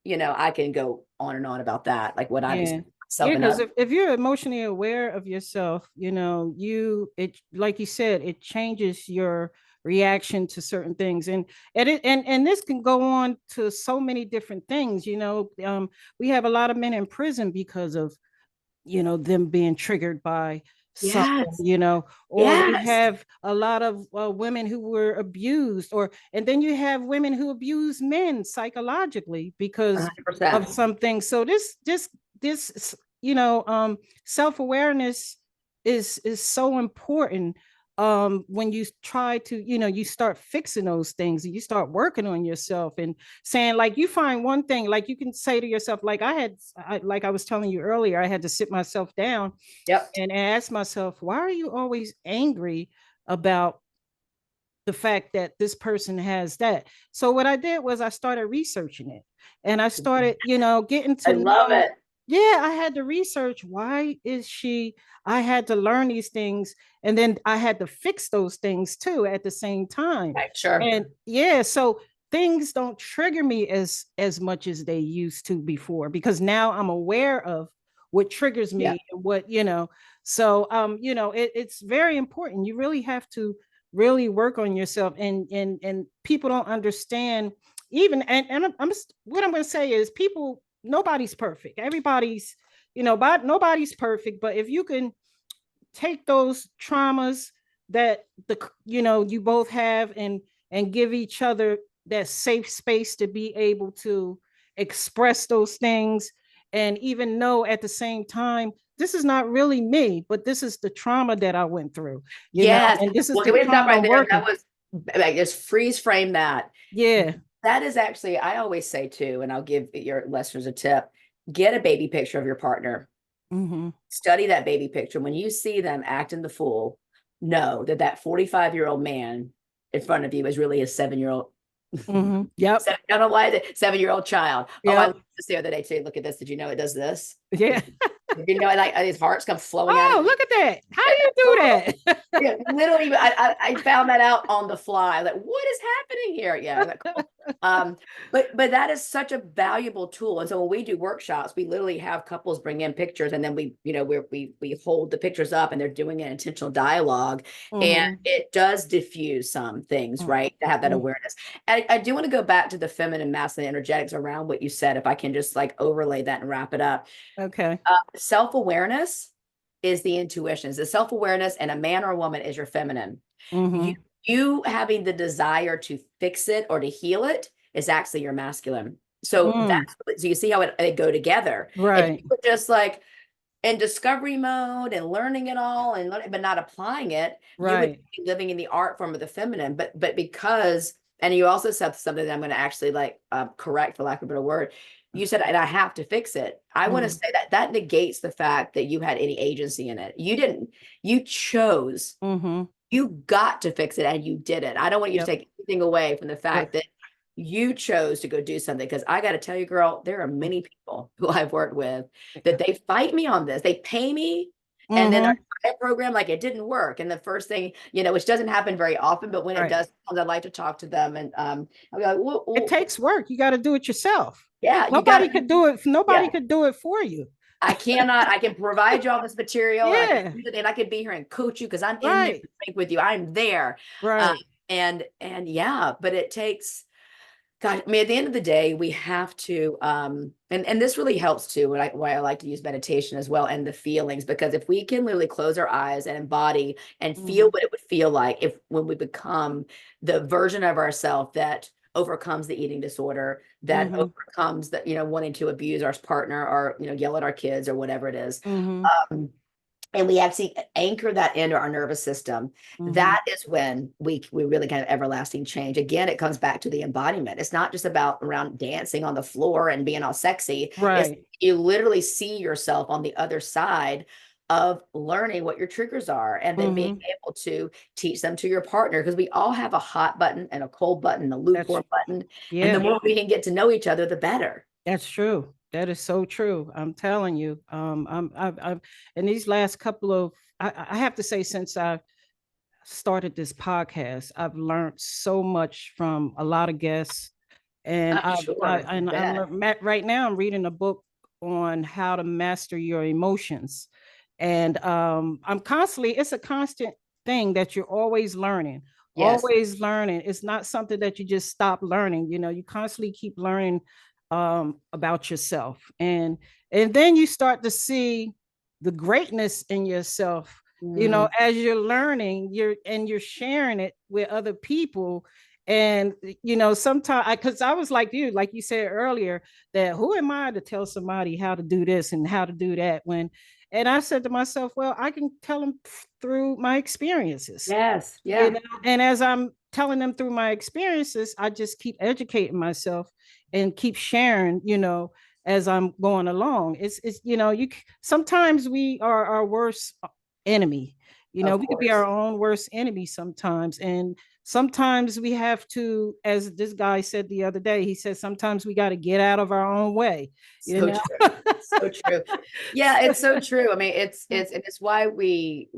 And I can go on and on about that, like what I've Yeah. experienced Yeah, myself and because others. if you're emotionally aware of yourself, it like you said, it changes your reaction to certain things. And this can go on to so many different things. We have a lot of men in prison because of them being triggered by something, Yes. or we Yes. have a lot of women who were abused, and then you have women who abuse men psychologically because of 100%. something. So this self-awareness is so important when you try to you start fixing those things and you start working on yourself and saying, like, you find one thing, like you can say to yourself, like like I was telling you earlier, I had to sit myself down Yep. and ask myself, why are you always angry about the fact that this person has that? So what I did was I started researching it, and I started, getting I to love know. it. Yeah, I had to research, why is she, I had to learn these things, and then I had to fix those things too at the same time. Right. Sure. And yeah, so things don't trigger me as much as they used to before, because now I'm aware of what triggers Yeah. me and what, so it's very important. You really have to really work on yourself, and people don't understand. Even and what I'm going to say is, people, nobody's perfect, everybody's, but nobody's perfect. But if you can take those traumas that you both have, and give each other that safe space to be able to express those things, and even know at the same time, this is not really me, but this is the trauma that I went through, Yes. and this is Well, the can we stop trauma right I'm there? working. That was like just freeze frame that. Yeah. That is actually, I always say too, and I'll give your listeners a tip. Get a baby picture of your partner. Mm-hmm. Study that baby picture. When you see them acting the fool, know that that 45-year-old man in front of you is really a 7-year-old. Mm-hmm. Yep. I don't know why the 7-year-old child. Oh, I Yep. looked this the other day too. Look at this. Did you know it does this? Yeah. Like his hearts come flowing out Oh, of look at that. How do it. you do that? Yeah, literally, I found that out on the fly. Like, what is happening here? Yeah, isn't that cool? But that is such a valuable tool. And so when we do workshops, we literally have couples bring in pictures, and then we hold the pictures up, and they're doing an intentional dialogue, and Mm-hmm. it does diffuse some things, right? To have that Mm-hmm. awareness. And I do want to go back to the feminine, masculine energetics around what you said, if I can just like overlay that and wrap it up. Okay. Self-awareness is the intuition, is the self-awareness, and a man or a woman is your feminine. You Mm-hmm. you having the desire to fix it or to heal it is actually your masculine. So Mm. so you see how they go together. If Right. you were just like in discovery mode and learning it all but not applying it, you would Right. be living in the art form of the feminine. But because, and you also said something that I'm going to actually like correct, for lack of a better word. You said, and I have to fix it. I want to Mm. say that that negates the fact that you had any agency in it. You didn't. You chose. Mm-hmm. You got to fix it, and you did it. I don't want you to Yep. take anything away from the Yep. fact that you chose to go do something. Because I got to tell you, girl, there are many people who I've worked with that they fight me on this. They pay me, and then our Mm-hmm. program, like, it didn't work. And the first thing, which doesn't happen very often, but when it Right. does, I'd like to talk to them, and I'll be like, It takes work. You got to do it yourself. yeah, you got Nobody to, could do it. Nobody yeah. could do it for you. I cannot. I can provide you all this material, and I can Yeah. do it, and I can be here and coach you because I'm in there Right. to think with you. I'm there. Um, Right. and yeah, but it takes, gosh, I mean, at the end of the day, we have to, and this really helps too, why I like to use meditation as well, and the feelings, because if we can literally close our eyes and embody and feel Mm-hmm. what it would feel like if when we become the version of ourselves that overcomes the eating disorder, that Mm-hmm. overcomes that, wanting to abuse our partner, or, yell at our kids, or whatever it is. Mm-hmm. Um, and we actually anchor that into our nervous system, Mm-hmm. that is when we really kind of everlasting change. Again, it comes back to the embodiment. It's not just about around dancing on the floor and being all sexy. It's Right. you literally see yourself on the other side of learning what your triggers are, and then being Mm-hmm. able to teach them to your partner, because we all have a hot button and a cold button, a That's lukewarm button, and the yeah. more we can get to know each other, the better. That's true. That is so true. I'm telling you. I've in these last couple of, I have to say, since I started this podcast, I've learned so much from a lot of guests, and I'm sure. I I'm bet. right now. I'm reading a book on how to master your emotions, and I'm constantly. It's a constant thing that you're always learning. Yes. Always learning. It's not something that you just stop learning. You constantly keep learning about yourself, and then you start to see the greatness in yourself. Mm, As you're learning, you're sharing it with other people, and sometimes because I was like you said earlier, that who am I to tell somebody how to do this and how to do that, and I said to myself, well, I can tell them through my experiences, yes. Yeah. and as I'm telling them through my experiences, I just keep educating myself and keep sharing, as I'm going along. It's you sometimes we are our worst enemy. Of We could be our course. own worst enemy sometimes, and sometimes we have to, as this guy said the other day, he said sometimes we got to get out of our own way, you So know. true. So true. Yeah, it's so true. I mean, it's why we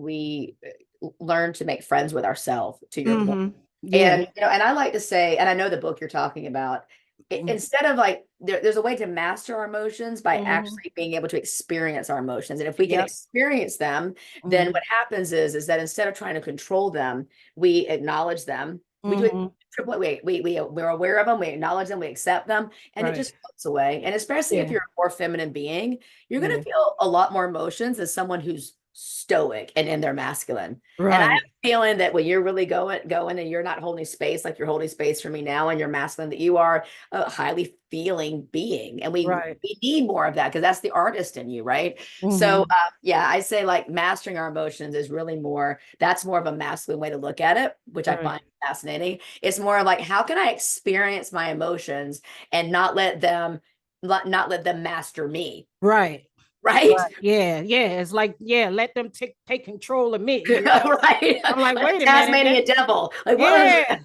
learn to make friends with ourselves, to your point. Mm-hmm. Yeah. And and I like to say, and I know the book you're talking about, instead of like there's a way to master our emotions by Mm-hmm. actually being able to experience our emotions. And if we can Yep. experience them, then Mm-hmm. what happens is that instead of trying to control them, we acknowledge them. We do it Mm-hmm. triple. We're aware of them. We acknowledge them. We accept them, and it Right. just floats away. And especially if Yeah. you're a more feminine being, you're going to Yeah. feel a lot more emotions as someone who's stoic and in their masculine. And I have Right. a feeling that when you're really going and you're not holding space like you're holding space for me now, and you're masculine, that you are a highly feeling being, and Right. we need more of that, because that's the artist in you, right? So Mm-hmm. yeah, I say like mastering our emotions is really more, that's more of a masculine way to look at it, which I Right. find fascinating. It's more like, how can I experience my emotions and not let them master me, Right. right? Right. Yeah. Yeah. It's like, yeah, let them take control of me. Right. I'm like, Like wait a a minute. Tasmanian devil. Like, what is Yeah.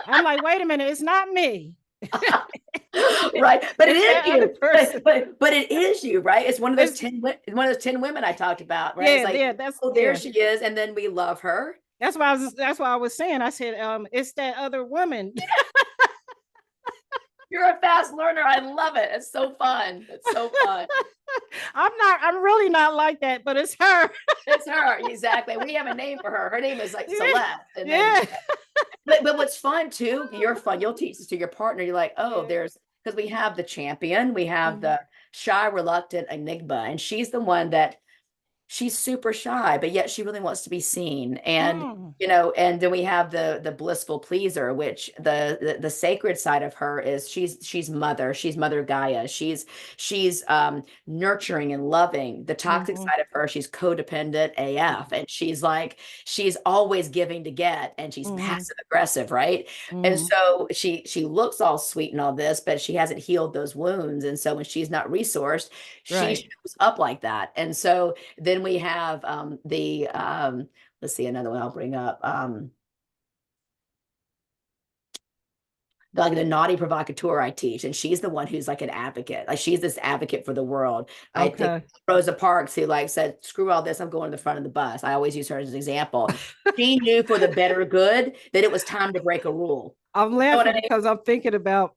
I'm like, wait a minute. It's not me. right, but it It's is that other you, person. but it is you, right? It's one of those It's 10 women I talked about, right? It's yeah, like, yeah. That's oh, there yeah. she is, and then we love her. That's why I was saying. I said, it's that other woman. You're a fast learner. I love it. It's so fun. It's so fun. I'm really not like that, but it's her. It's her. Exactly. We have a name for her. Her name is like Yeah. Celeste. And then, Yeah. but what's fun too, you're fun. You'll teach this to your partner. You're like, oh, Yeah. there's, because we have the champion, we have Mhm. the shy, reluctant enigma, and she's the one that she's super shy, but yet she really wants to be seen. And Mm, and then we have the blissful pleaser, which the sacred side of her is she's mother, she's mother Gaia, she's nurturing and loving. The toxic mhm, side of her, she's codependent AF, and she's always giving to get, and she's mhm, passive aggressive, right? And mhm. so she looks all sweet and all this, but she hasn't healed those wounds. And so when she's not resourced, she Right. shows up like that. And so then we have the let's see, another one I'll bring up. Like the naughty provocateur I teach, and she's the one who's like an advocate. Like she's this advocate for the world. I think Okay. Rosa Parks, who like said, "Screw all this, I'm going to the front of the bus." I always use her as an example. She knew for the better good that it was time to break a rule. I'm You know what I laughing mean? because I'm thinking about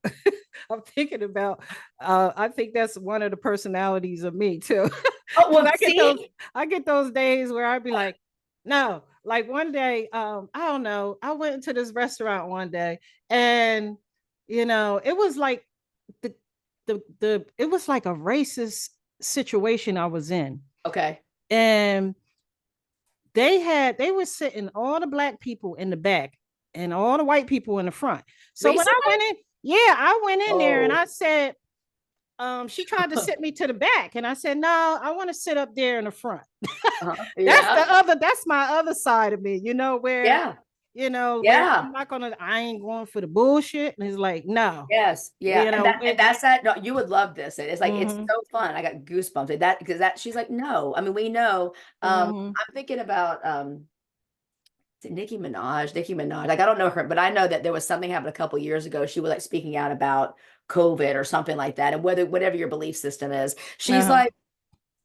I'm thinking about I think that's one of the personalities of me too. Oh Because well, see, I get those days where I'd be like, no, like one day, I don't know, I went into this restaurant one day and it was like the it was like a racist situation I was in. okay, And they were sitting all the black people in the back and all the white people in the front. So when I recently. went in, yeah, I went in there and Oh, I said, she tried to sit me to the back, and I said, no, I want to sit up there in the front. yeah, That's my other side of me, where yeah, where yeah. I ain't going for the bullshit. And it's like, no, Yes, yeah, and it, that's that. No, you would love this. It's like it's mm-hmm, so fun. I got goosebumps at that because that she's like, no. I mean, we know. mm-hmm, I'm thinking about is it Nicki Minaj? Nicki Minaj. Like I don't know her, but I know that there was something happened a couple years ago. She was like speaking out about COVID or something like that, and whatever your belief system is, she's uh-huh, like,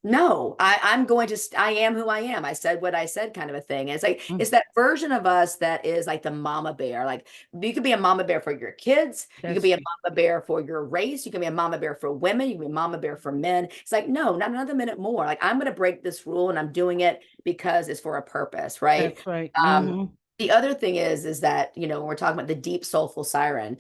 no, I'm going to, I am who I am. I said what I said, kind of a thing. And it's like, mm, it's that version of us that is like the mama bear. Like, you could be a mama bear for your kids. You could that's be a mama bear for your race. You can be a mama bear for women. You can be a mama bear for men. It's like, no, not another minute more. Like, I'm going to break this rule and I'm doing it because it's for a purpose, right? right. Um, Mm-hmm, the other thing is that, when we're talking about the deep soulful siren,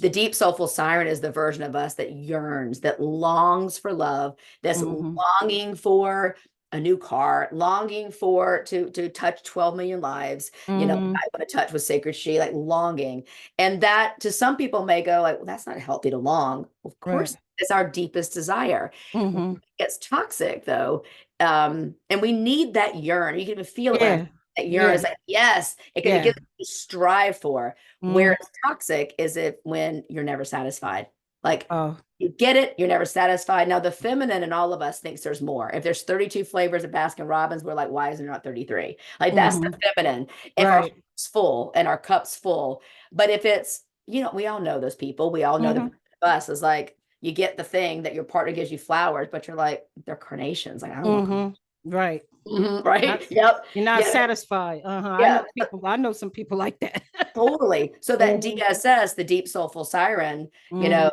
the deep soulful siren is the version of us that yearns, that longs for love, that's mm-hmm, longing for a new car, longing for to touch 12 million lives. mm-hmm, I want to touch with Sacred She, like longing. And that to some people may go like, well, that's not healthy to long. Of right. course, it's our deepest desire. Mm-hmm, When it gets toxic though. And we need that yearn. You can even feel it when I'm yeah, that yearn yeah, is like, yes, it can yeah. give you strive for. Where Mm-hmm. it's toxic is it when you're never satisfied. Like Oh, you get it, you're never satisfied. Now, the feminine in all of us thinks there's more. If there's 32 flavors of Baskin Robbins, we're like, why is there not 33? Like that's the mm-hmm, feminine. If our right. heart's full and our cup's full, but if it's, we all know those people. We all know the Mm-hmm, version of us is like you get the thing that your partner gives you flowers, but you're like, they're carnations. Like, I don't want mm-hmm, right. Not, right? Yep. you're not Yeah. satisfied. Uh-huh. Yeah. I know some people like that. Totally. So that Mm-hmm, DSS, the deep soulful siren, mm-hmm,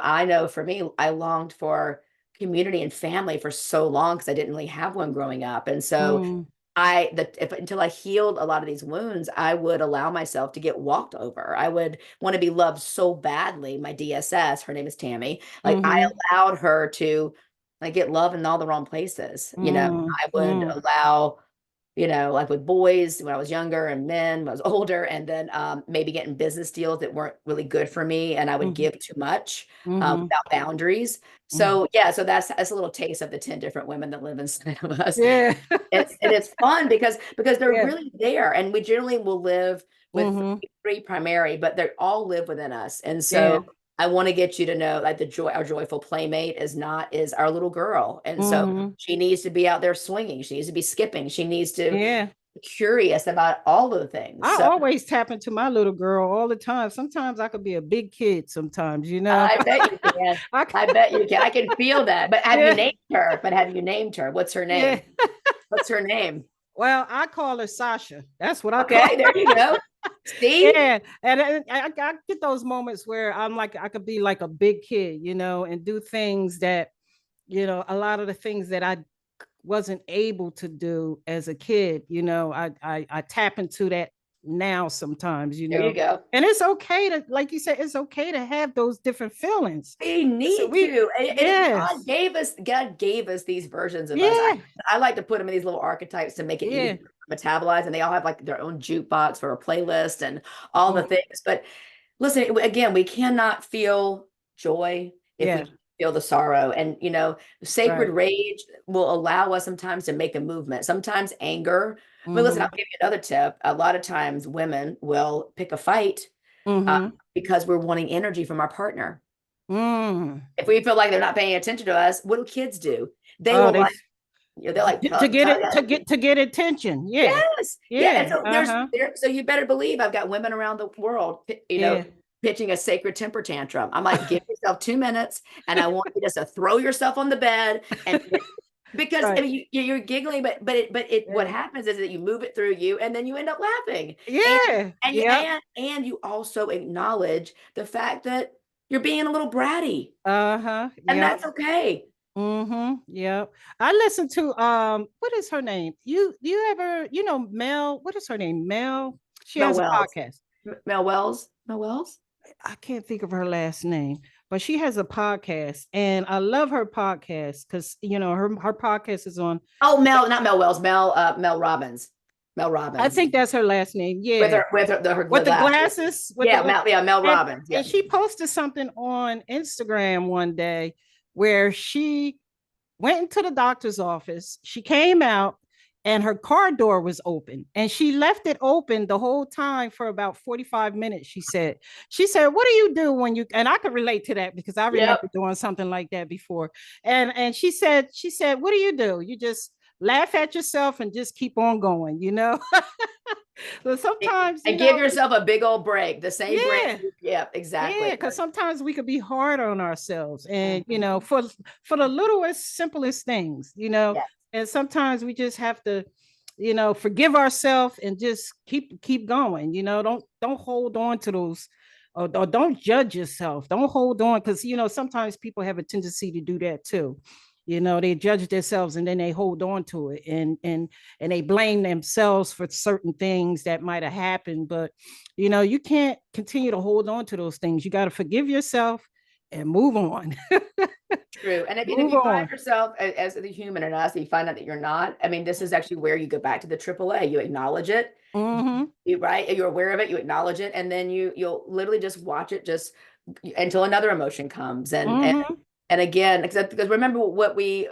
I know for me, I longed for community and family for so long because I didn't really have one growing up. And so mm-hmm, until I healed a lot of these wounds, I would allow myself to get walked over. I would want to be loved so badly. My DSS, her name is Tammy, like I mm-hmm, allowed her to like get love in all the wrong places. I would mm-hmm, allow like with boys when I was younger and men when I was older, and then maybe getting business deals that weren't really good for me, and I would mm-hmm, give too much mm-hmm, without boundaries. mm-hmm. So yeah, so that's a little taste of the 10 different women that live inside of us. Yeah. It's fun because they're Yeah. really there, and we generally will live with Mm-hmm. three primary, but they all live within us, and so. Yeah. I want to get you to know like our joyful playmate is our little girl. And so Mm-hmm. she needs to be out there swinging. She needs to be skipping. She needs to Yeah. curious about all of the things. I So always tap into my little girl all the time. Sometimes I could be a big kid sometimes. I bet you can. I, I bet you can. I can feel that. But have you yeah. named her? But have you named her? What's her Yeah. name? What's her name? Well, I call her Sasha. That's what I call Okay, there you go. See? Yeah, and I get those moments where I'm like I could be like a big kid, and do things that a lot of the things that I wasn't able to do as a kid. I tap into now sometimes, There you go. and it's okay to, like you said, it's okay to have those different feelings. We So need to. yes, God gave us these versions of us. yeah, I like to put them in these little archetypes to make it yeah, easy to metabolize, and they all have like their own jukebox for a playlist and all the mm, things. But listen, again, we cannot feel joy if yeah, we feel the sorrow. And sacred right. rage will allow us sometimes to make a movement. Sometimes anger. I mean, listen, I'll Mm-hmm. give you another tip. A lot of times women will pick a fight Mm-hmm. because we're wanting energy from our partner. Mm. If we feel like they're not paying attention to us, what do kids do? They Oh, will they like, they're like to tug, get tug it at you. to get attention. Yeah, Yes. Yeah. And yeah, so uh-huh, so you better believe I've got women around the world, yeah, pitching a sacred temper tantrum. I'm like, give yourself 2 minutes and I want you just to throw yourself on the bed and because I right, mean you're giggling, what yeah, happens is that you move it through you and then you end up laughing. And yeah, yep, you also acknowledge the fact that you're being a little bratty. uh-huh, And yep. that's okay. Mm-hmm. Yep. I listened to what is her name? You ever, Mel, what is her name? Mel. She Mel has a Wells. podcast. Mel Wells. Mel Wells. I can't think of her last name, but she has a podcast and I love her podcast because her podcast is on. Oh, not Mel Wells. Mel Robbins. Mel I Robbins. think that's her last name. With Yeah. her With the glasses. glasses, with the Yeah, Mel and Robbins. and Yep. she posted something on Instagram one day where she went into the doctor's office. She came out and her car door was open and she left it open the whole time for about 45 minutes. She said, what do you do when you, and I could relate to that because I remember Yep. doing something like that before. And she said, what do? You just laugh at yourself and just keep on going. So sometimes, And give yourself a big old break. The same break. yeah, Yep, yeah, exactly. because sometimes we could be hard on ourselves, and Mhm. for the littlest, simplest things, Yes. and sometimes we just have to, forgive ourselves and just keep going. Don't hold on to those, or don't judge yourself. Don't hold on because sometimes people have a tendency to do that too. They judge themselves and then they hold on to it and they blame themselves for certain things that might have happened, but you can't continue to hold on to those things. You got to forgive yourself and move on. True. And if Move you find on. yourself as the human in us, you find out that you're not, I mean, this is actually where you go back to the AAA. You acknowledge it. Mm-hmm. Right? You're aware of it, you acknowledge it, and then you'll literally just watch it just until another emotion comes. Mm-hmm. And again, because remember what was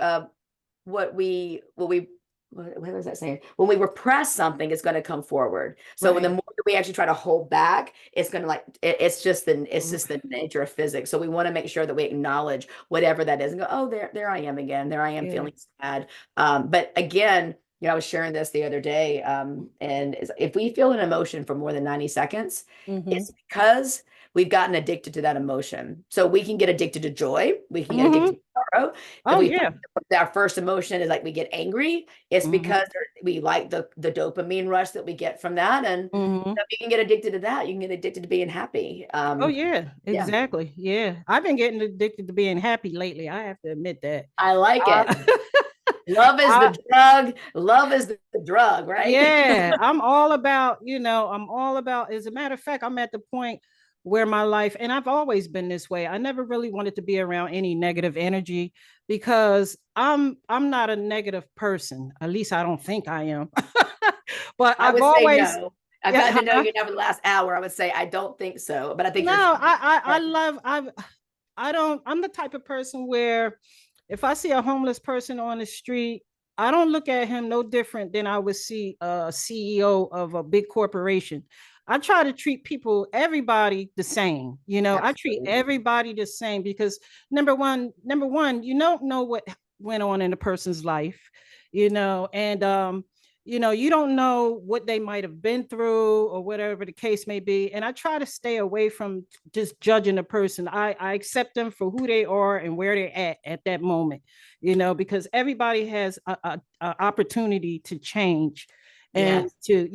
that saying? When we repress something, it's going to come forward. So when the Right. more that we actually try to hold back, it's going to it's Mm. just the nature of physics. So we want to make sure that we acknowledge whatever that is and go, oh, there I am again. There I am Yeah. feeling sad. But again, I was sharing this the other day, and if we feel an emotion for more than 90 seconds, Mm-hmm. it's because we've gotten addicted to that emotion. So we can get addicted to joy, we can get addicted Mm-hmm. to sorrow. If Oh we yeah. our first emotion is like we get angry, it's Mm-hmm. because we like the dopamine rush that we get from that. And Mm-hmm. you can get addicted to that. You can get addicted to being happy. Oh yeah, Yeah, exactly. Yeah, I've been getting addicted to being happy lately. I have to admit that. I like it. Uh, Love is the I, drug. Love is the drug, right? yeah, I'm all about, as a matter of fact, I'm at the point where my life, and I've always been this way. I never really wanted to be around any negative energy because I'm not a negative person. At least I don't think I am. But I I've would say always, no. I've gotten yeah, to know you now for the last hour. I would say I don't think so, but I think no, you're I right. love I don't, I'm the type of person where if I see a homeless person on the street, I don't look at him no different than I would see a CEO of a big corporation. I try to treat everybody the same. I treat Absolutely. everybody the same because number one, you don't know what went on in a person's life, and you don't know what they might have been through or whatever the case may be. And I try to stay away from just judging a person. I accept them for who they are and where they're at that moment, because everybody has a opportunity to change and Yes.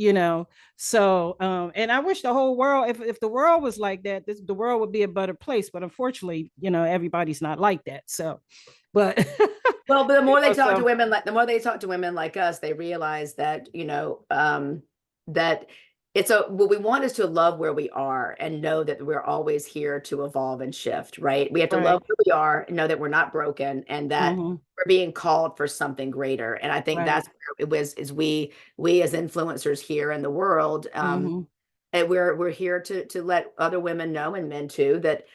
and I wish the whole world, if the world was like that, the world would be a better place. But unfortunately, everybody's not like that. So, but Well, but the more they talk to so women like the more they talk to women like us, they realize that, that it's a what we want is to love where we are and know that we're always here to evolve and shift, right? We have to love Right. where we are and know that we're not broken and that Mm-hmm. we're being called for something greater. And I think Right. that's where it was is we as influencers here in the world, Mm-hmm. and we're here to let other women know and men too that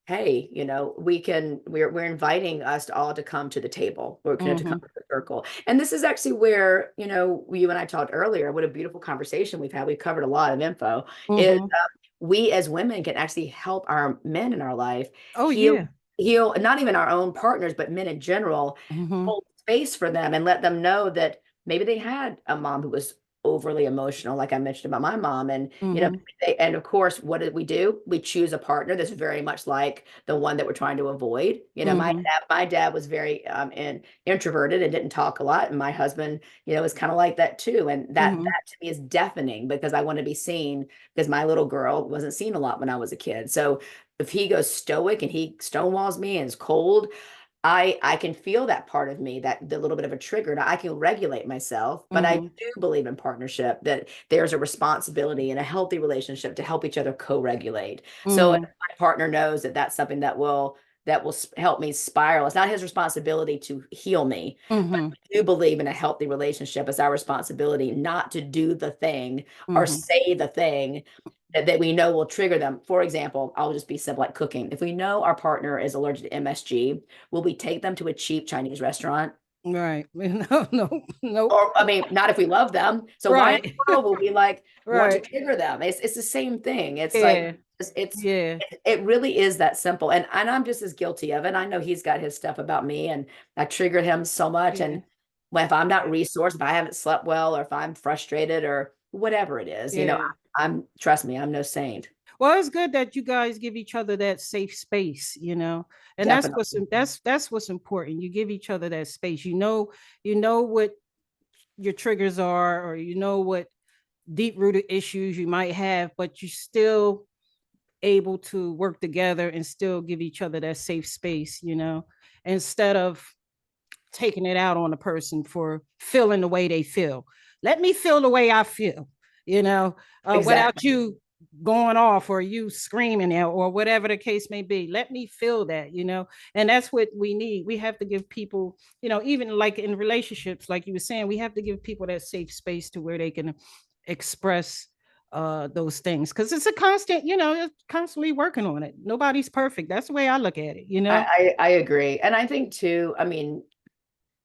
hey, we're inviting us all to come to the table. We're going to come Mm-hmm. to the circle. And this is actually where, you and I talked earlier, what a beautiful conversation we've had. We've covered a lot of info is Mm-hmm. we as women can actually help our men in our life Oh heal, yeah. not even our own partners, but men in general, Mm-hmm. hold space for them and let them know that maybe they had a mom who was overly emotional, like I mentioned about my mom. And, Mm-hmm. and of course, what did we do? We choose a partner that's very much like the one that we're trying to avoid. Mm-hmm. My dad was very introverted and didn't talk a lot. And my husband, was kind of like that too. And Mm-hmm. that to me is deafening because I want to be seen because my little girl wasn't seen a lot when I was a kid. So if he goes stoic and he stonewalls me and is cold, I can feel that part of me, that the little bit of a trigger. Now I can regulate myself, but I Mm-hmm. do believe in partnership, that there's a responsibility in a healthy relationship to help each other co-regulate. So if Mm-hmm. my partner knows that that's something that will help me spiral. It's not his responsibility to heal me, but Mm-hmm. I do believe in a healthy relationship. It's our responsibility not to do the thing or Mm-hmm. say the thing that we know will trigger them. For example, I'll just be simple like cooking. If we know our partner is allergic to MSG, will we take them to a cheap Chinese restaurant? Right. No, no, nope. Or, I mean, not if we love them. So why in Right. the world will we like want to Right. trigger them? It's the same thing. It's like Yeah. it's Yeah. it really is that simple. And I'm just as guilty of it. I know he's got his stuff about me, and I triggered him so much. Yeah. And if I'm not resourced, if I haven't slept well, or if I'm frustrated, or whatever it is, Yeah. I'm trust me, I'm no saint. Well, it's good that you guys give each other that safe space, and Definitely. that's what's important. You give each other that space. You know what your triggers are, or you know what deep rooted issues you might have, but you still able to work together and still give each other that safe space, instead of taking it out on a person for feeling the way they feel. Let me feel the way I feel, without Exactly. you going off or you screaming out or whatever the case may be. Let me feel that, and that's what we need. We have to give people, even like in relationships, like you were saying, we have to give people that safe space to where they can express those things, because it's a constant, it's constantly working on it. Nobody's perfect. That's the way I look at it. I agree. And I think too,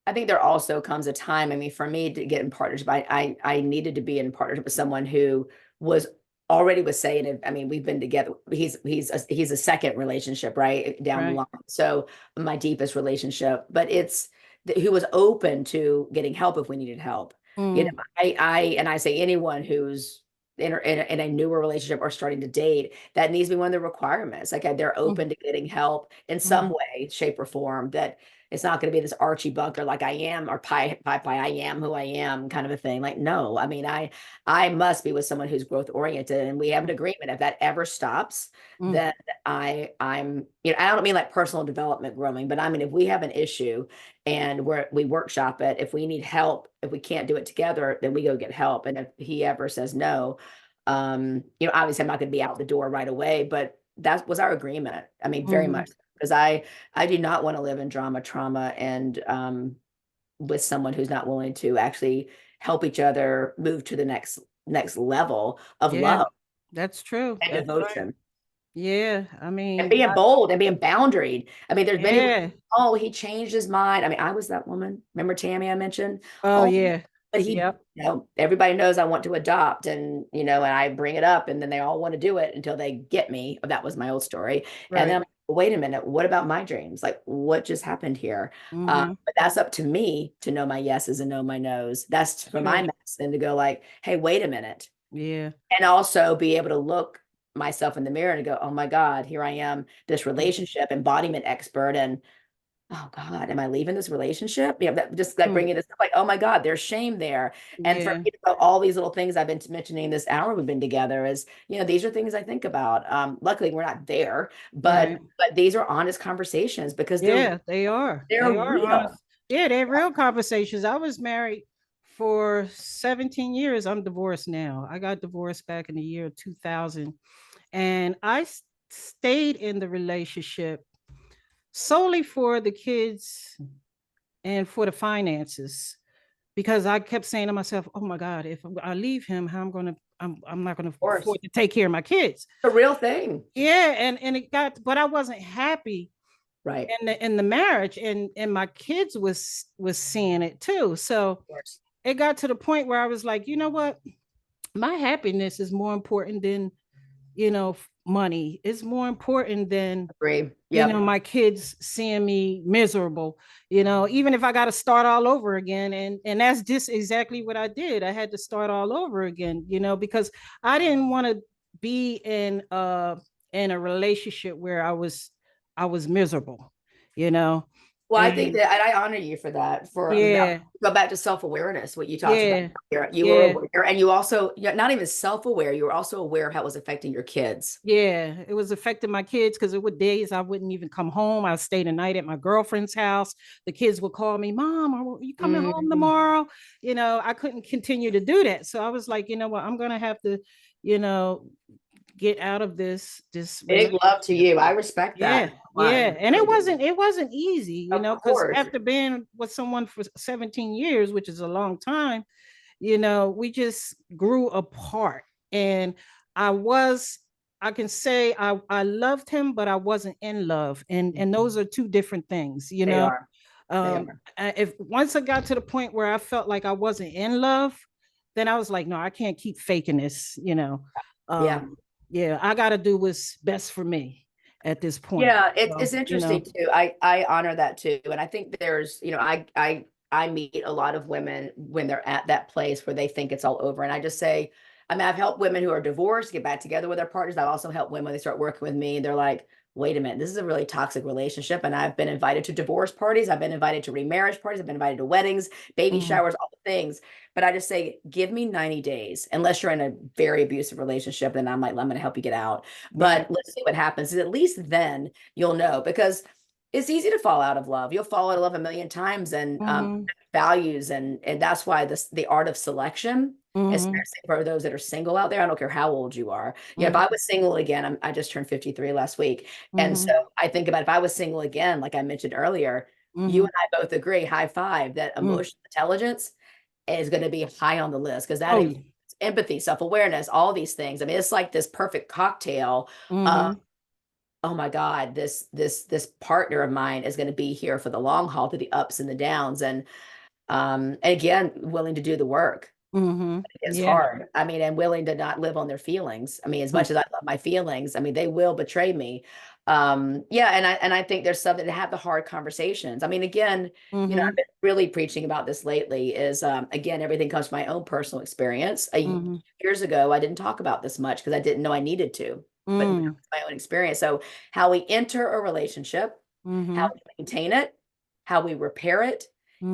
I think there also comes a time, for me to get in partnership, I needed to be in partnership with someone who was already was saying it. We've been together. He's a second relationship, right? Down the Right. line. So my deepest relationship, but who was open to getting help if we needed help. You know, Mm, and I say anyone who's in a newer relationship or starting to date, that needs to be one of the requirements. Like they're mm, open to getting help in some mm. way, shape, or form. That it's not going to be this Archie Bunker like I am, or pie, I am who I am kind of a thing. Like, no, I must be with someone who's growth oriented, and we have an agreement. If that ever stops, Mm, then I'm I don't mean like personal development growing, but if we have an issue and we workshop it, if we need help, if we can't do it together, then we go get help. And if he ever says no, obviously I'm not going to be out the door right away, but that was our agreement. Very mhm. much, because I do not want to live in drama, trauma, and with someone who's not willing to actually help each other move to the next level of Yeah, love that's true. and That's right. devotion. Yeah, I And mean, being bold and being boundaried. There's many, yeah. oh, he changed his mind. I was that woman. Remember Tammy I mentioned? Oh, Oh, yeah. but Yep. everybody knows I want to adopt, and and I bring it up, and then they all want to do it until they get me. That was my old story. And then Right. I'm like, wait a minute, what about my dreams? Like, what just happened here? Mm-hmm. But that's up to me to know my yeses and know my nos. That's for my True. mess, and to go like, hey, wait a minute, Yeah. and also be able to look myself in the mirror and go, oh my God, here I am, this relationship embodiment expert. And oh God, am I leaving this relationship? That just like Mm-hmm. bringing this like, oh my God, there's shame there. And for Yeah. me, all these little things I've been mentioning this hour we've been together is, these are things I think about. Luckily, we're not there, but Right. these are honest conversations because they're Yeah, they are. they're They are honest. real. Yeah, they're real conversations. I was married for 17 years. I'm divorced now. I got divorced back in the year 2000, and stayed in the relationship solely for the kids and for the finances, because I kept saying to myself, "Oh my God, if I leave him, how I'm not gonna Of course. afford to take care of my kids." The real thing. Yeah, and it got, but I wasn't happy Right. in the marriage, and my kids was seeing it too. So Of course. it got to the point where I was like, you know what, my happiness is more important than, money. It's more important than, Agree. Yep. my kids seeing me miserable, even if I got to start all over again. And that's just exactly what I did. I had to start all over again, because I didn't want to be in a relationship where I was miserable, you know. Well, I think And that, and I honor you for that. For that, yeah, go back to self-awareness, what you talked about yeah, here. You were yeah. aware, and you also, you're not even self-aware, you were also aware of how it was affecting your kids. Yeah, it was affecting my kids because it were days I wouldn't even come home. I stayed a night at my girlfriend's house. The kids would call me, "Mom, are you coming home Mm. tomorrow?" I couldn't continue to do that. So I was like, you know what, I'm gonna have to, you know, get out of this Big love to relationship. you. I respect that Yeah, so much. yeah. And Really do. it wasn't easy, Of because course. after being with someone for 17 years, which is a long time, we just grew apart. And I was, I can say I loved him, but I wasn't in love. And those are two different things, They are. They are. If once I got to the point where I felt like I wasn't in love, then I was like, no, I can't keep faking this. Yeah. Yeah, I gotta do what's best for me at this point. Yeah, it's So, interesting too. I honor that too. And I think there's, I meet a lot of women when they're at that place where they think it's all over. And I just say, I mean, I've helped women who are divorced get back together with their partners. I've also helped women when they start working with me. They're like, wait a minute, this is a really toxic relationship. And I've been invited to divorce parties. I've been invited to remarriage parties. I've been invited to weddings, baby mhm, showers, all the things. But I just say, give me 90 days, unless you're in a very abusive relationship, then I'm going to help you get out. right. But let's see what happens. At least then you'll know, because it's easy to fall out of love. You'll fall out of love a million times, and Mm-hmm. values, and that's why the art of selection, Mm-hmm. especially for those that are single out there. I don't care how old you are. Yeah, if Mm-hmm. I was single again, I just turned 53 last week, and so Mm-hmm. I think about if I was single again, like I mentioned earlier, you Mm-hmm. and I both agree, high five, that Mm. emotional intelligence is going to be high on the list, because that Oh includes yeah. empathy, self-awareness, all these things. I mean, it's like this perfect cocktail. Mm-hmm. Oh my God, this partner of mine is going to be here for the long haul, through the ups and the downs, and again, willing to do the work. Mm-hmm. It's Yeah. hard. I mean, and willing to not live on their feelings. I mean, as Mm. much as I love my feelings, I mean, they will betray me. Yeah, and I think there's something to have the hard conversations. I mean, again, I've Mm-hmm. been really preaching about this lately. Is again, everything comes from my own personal experience. Mm-hmm. Years ago, I didn't talk about this much because I didn't know I needed to, but now Mm. it's my own experience. So, how we enter a relationship, how Mm-hmm. we maintain it, how we repair it,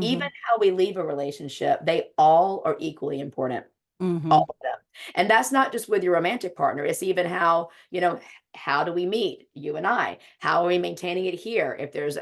even Mm-hmm. how we leave a relationship, they all are equally important, Mm-hmm. all of them. And that's not just with your romantic partner. It's even how, how do we meet, you and I? How are we maintaining it here? If there's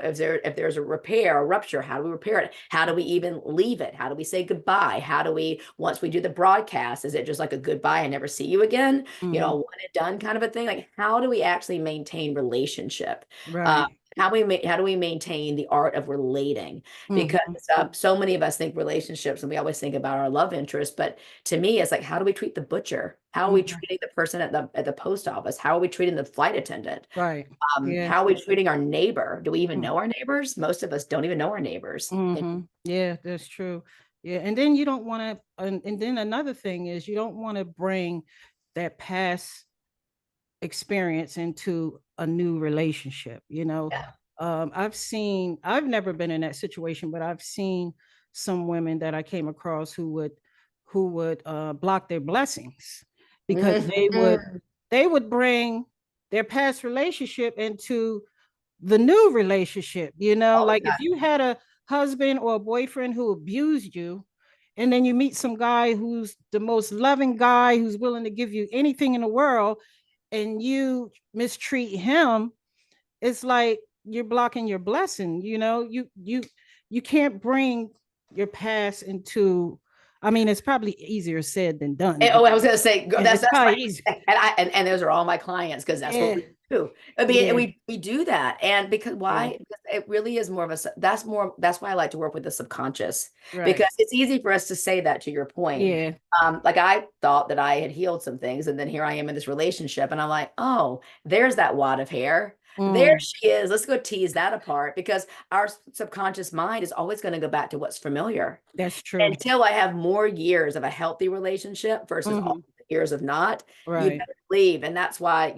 a repair, a rupture, how do we repair it? How do we even leave it? How do we say goodbye? How do we, once we do the broadcast, is it just like a goodbye and never see you again? Mm-hmm. One and done kind of a thing. Like, how do we actually maintain relationship? Uh, Right. how do we maintain the art of relating? Because Mm-hmm. so many of us think relationships, and we always think about our love interest, but to me, it's like, how do we treat the butcher? How are we Mm-hmm. treating the person at the post office? How are we treating the flight attendant? Right. Yeah. How are we treating our neighbor? Do we even Mm. know our neighbors? Most of us don't even know our neighbors. Mm-hmm. Yeah, that's true. Yeah. And then you don't want to, and then another thing is you don't want to bring that past experience into a new relationship. Yeah. I've never been in that situation, but I've seen some women that I came across who would block their blessings because Mhm. they would bring their past relationship into the new relationship. All the Like if time. you had a husband or a boyfriend who abused you, and then you meet some guy who's the most loving guy who's willing to give you anything in the world, and you mistreat him, it's like you're blocking your blessing. You can't bring your past into I mean, it's probably easier said than done, Oh, but I was going to say yeah, that's it's right. probably easier. And those are all my clients because that's what Yeah, we do. I mean, and yeah, we do that, and because yeah, why? Because it really is more of a that's why I like to work with the subconscious, right. because it's easy for us to say that, to your point. Yeah. Like I thought that I had healed some things, and then here I am in this relationship, and I'm like, oh, there's that wad of hair. There Mm, she is. Let's go tease that apart, because our subconscious mind is always going to go back to what's familiar that's true. until I have more years of a healthy relationship versus all Hmm. the years of not. You Right. better leave. And that's why,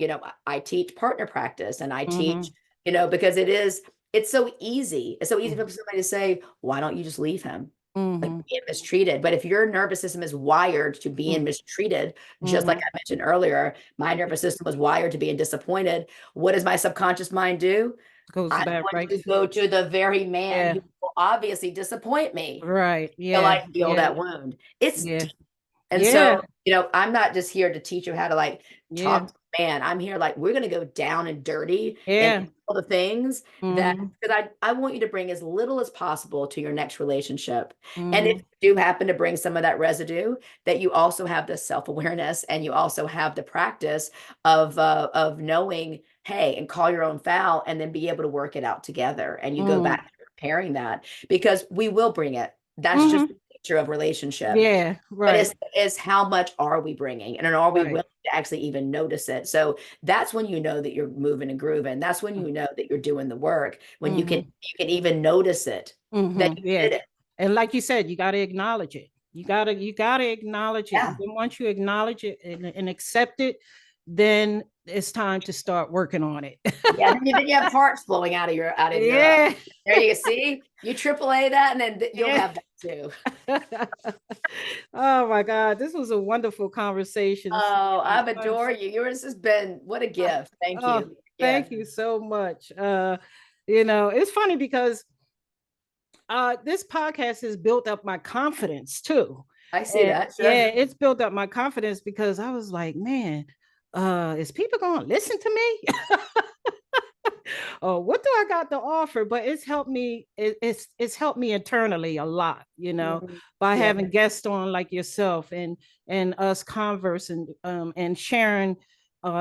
I teach partner practice, and I teach, Hmm. because it's so easy. It's so easy for somebody to say, why don't you just leave him? Like, Hmm. being mistreated. But if your nervous system is wired to being mistreated, just like Hmm. I mentioned earlier, my nervous system was wired to being disappointed. What does my subconscious mind do? Goes I'm back going right. to go to the very man Yeah. who will obviously disappoint me Right. till Yeah. I heal Yeah. that wound. It's Yeah. deep. And Yeah. so, I'm not just here to teach you how to like Yeah. talk to a man. I'm here like we're gonna go down and dirty and Yeah. all the things that, Hmm. because I want you to bring as little as possible to your next relationship. And if Hmm. you do happen to bring some of that residue, that you also have the self-awareness, and you also have the practice of knowing, hey, and call your own foul, and then be able to work it out together. And you go Hmm. back to repairing that, because we will bring it. That's just the Hmm. nature of relationship. Yeah. But Right. it's how much are we bringing, and are we Right. willing to actually even notice it? So that's when you know that you're moving and grooving. That's when you know that you're doing the work, when Hmm. you can even notice it, that you Yeah. did it. And like you said, you got to acknowledge it. You gotta acknowledge it. And Yeah. then once you acknowledge it and accept it, then it's time to start working on it. Yeah, then you have parts flowing out of your Yeah. there you see, you triple A that, and then you'll Yeah. have that too. Oh my God. This was a wonderful conversation, Oh, Sandy. I've adored you. Yours has been, what a gift. Thank Oh, you. thank Gift. you so much. It's funny because this podcast has built up my confidence too. I see And that. Sure. yeah, it's built up my confidence because I was like, man, is people gonna listen to me? Oh, what do I got to offer? But it's helped me. It's helped me internally a lot, Mhm. by Yeah. having guests on like yourself and us conversing and sharing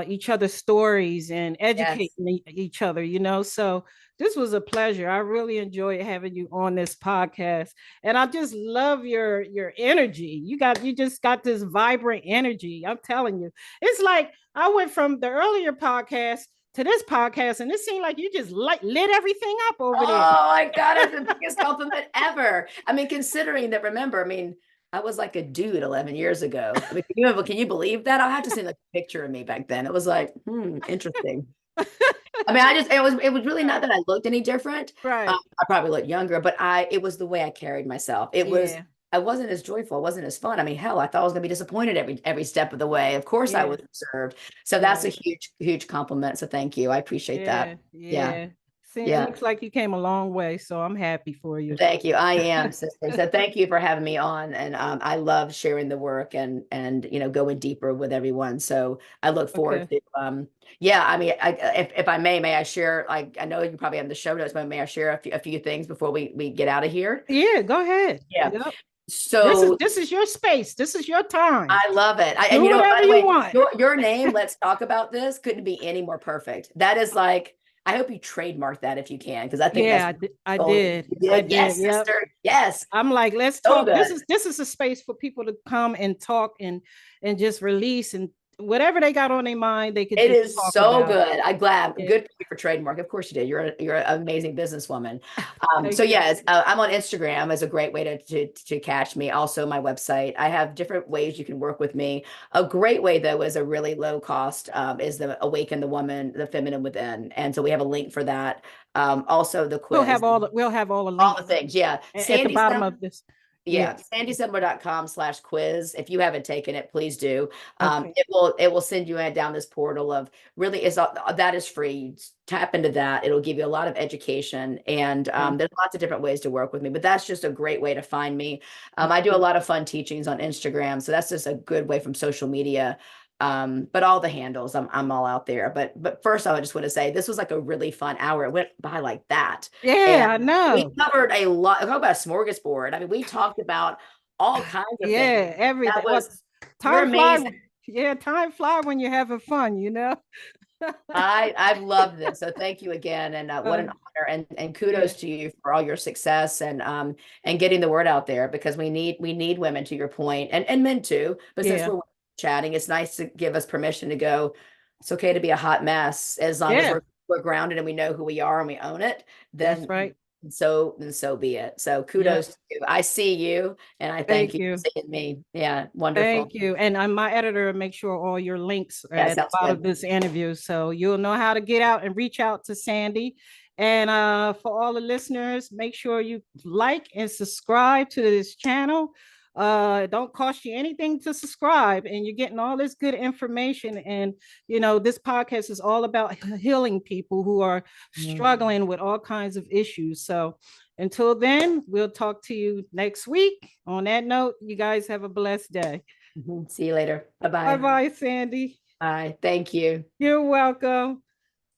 each other's stories and Yes. educating each other. So this was a pleasure. I really enjoyed having you on this podcast, and I just love your energy. You just got this vibrant energy. I'm telling you, it's like I went from the earlier podcast to this podcast, and it seemed like you just lit everything up over there. Oh my God, that's the biggest compliment ever. I mean, considering that, remember, I mean, I was like a dude 11 years ago. I mean, can you believe that? I'll have to see like a picture of me back then. It was like, interesting. I mean, it was really not Right, that I looked any different. right, I probably looked younger, but it was the way I carried myself. yeah, I wasn't as joyful. I wasn't as fun. I mean, hell, I thought I was going to be disappointed every step of the way. Of course, I yeah, was reserved. So that's a right, huge, huge compliment. So thank you. I appreciate that. yeah, Yeah. yeah. See, it Yeah. looks like you came a long way, so I'm happy for you. Thank you. I am, sister. So thank you for having me on. And I love sharing the work, and going deeper with everyone. So I look forward Okay. to yeah, I mean, if I may I share, like, I know you probably have the show notes, but may I share a few things before we get out of here? Yeah, go ahead. Yeah. Yep. This is So this is your space. This is your time. I love it. And Do by whatever the you way, want. your name, let's talk about this, couldn't be any more perfect. That is like, I hope you trademark that if you can, because I think that's Yeah, I oh, did. you I did. did. Yes, Yep. sister. Yes. I'm like, let's So talk. good. This is a space for people to come and talk and just release and whatever they got on their mind, they could It just is talk so about it. good. I'm glad. Yeah. Good for you for trademark. Of course you did. You're an amazing businesswoman. So Thank you. yes, I'm on Instagram as a great way to catch me. Also, my website. I have different ways you can work with me. A great way though is a really low cost. Is the Awaken the Woman, the Feminine Within, and so we have a link for that. Also the quiz, We'll have all the all the links things. Yeah, at the Sandy. bottom of this. Yeah. Yeah, sandysembler.com/quiz. If you haven't taken it, please do. Okay. It will send you down this portal of, really is that is free. You just tap into that. It'll give you a lot of education, and Okay. there's lots of different ways to work with me. But that's just a great way to find me. I do Okay. a lot of fun teachings on Instagram, so that's just a good way from social media. But all the handles, I'm all out there. But first, I just want to say this was like a really fun hour. It went by like that, Yeah, and I we know. covered a lot. Talk about a smorgasbord. I mean, we talked about all kinds of things. Yeah, everything. That was, you're Time fly. amazing. Yeah, time fly when you're having fun, you know. I've loved this. So thank you again. And what an Uh, honor, and yeah, kudos to you for all your success and getting the word out there, because we need women, to your point, and men too. But since yeah, we're chatting, it's nice to give us permission to go, it's okay to be a hot mess as long as yeah. we're grounded and we know who we are and we own it, That's then right. so be it. So Yeah. kudos to you. I see you and I thank Thank you you. for seeing me. Yeah, wonderful. Thank you. And I'm my editor. Make sure all your links are Yeah, at the sounds bottom good. of this interview, so you'll know how to get out and reach out to Sandy. And for all the listeners, make sure you like and subscribe to this channel. It don't cost you anything to subscribe, and you're getting all this good information. And this podcast is all about healing people who are struggling with all kinds of issues. So until then, we'll talk to you next week. On that note, you guys have a blessed day. See you later. Bye Bye-bye. bye, Sandy. Bye. Thank you. You're welcome.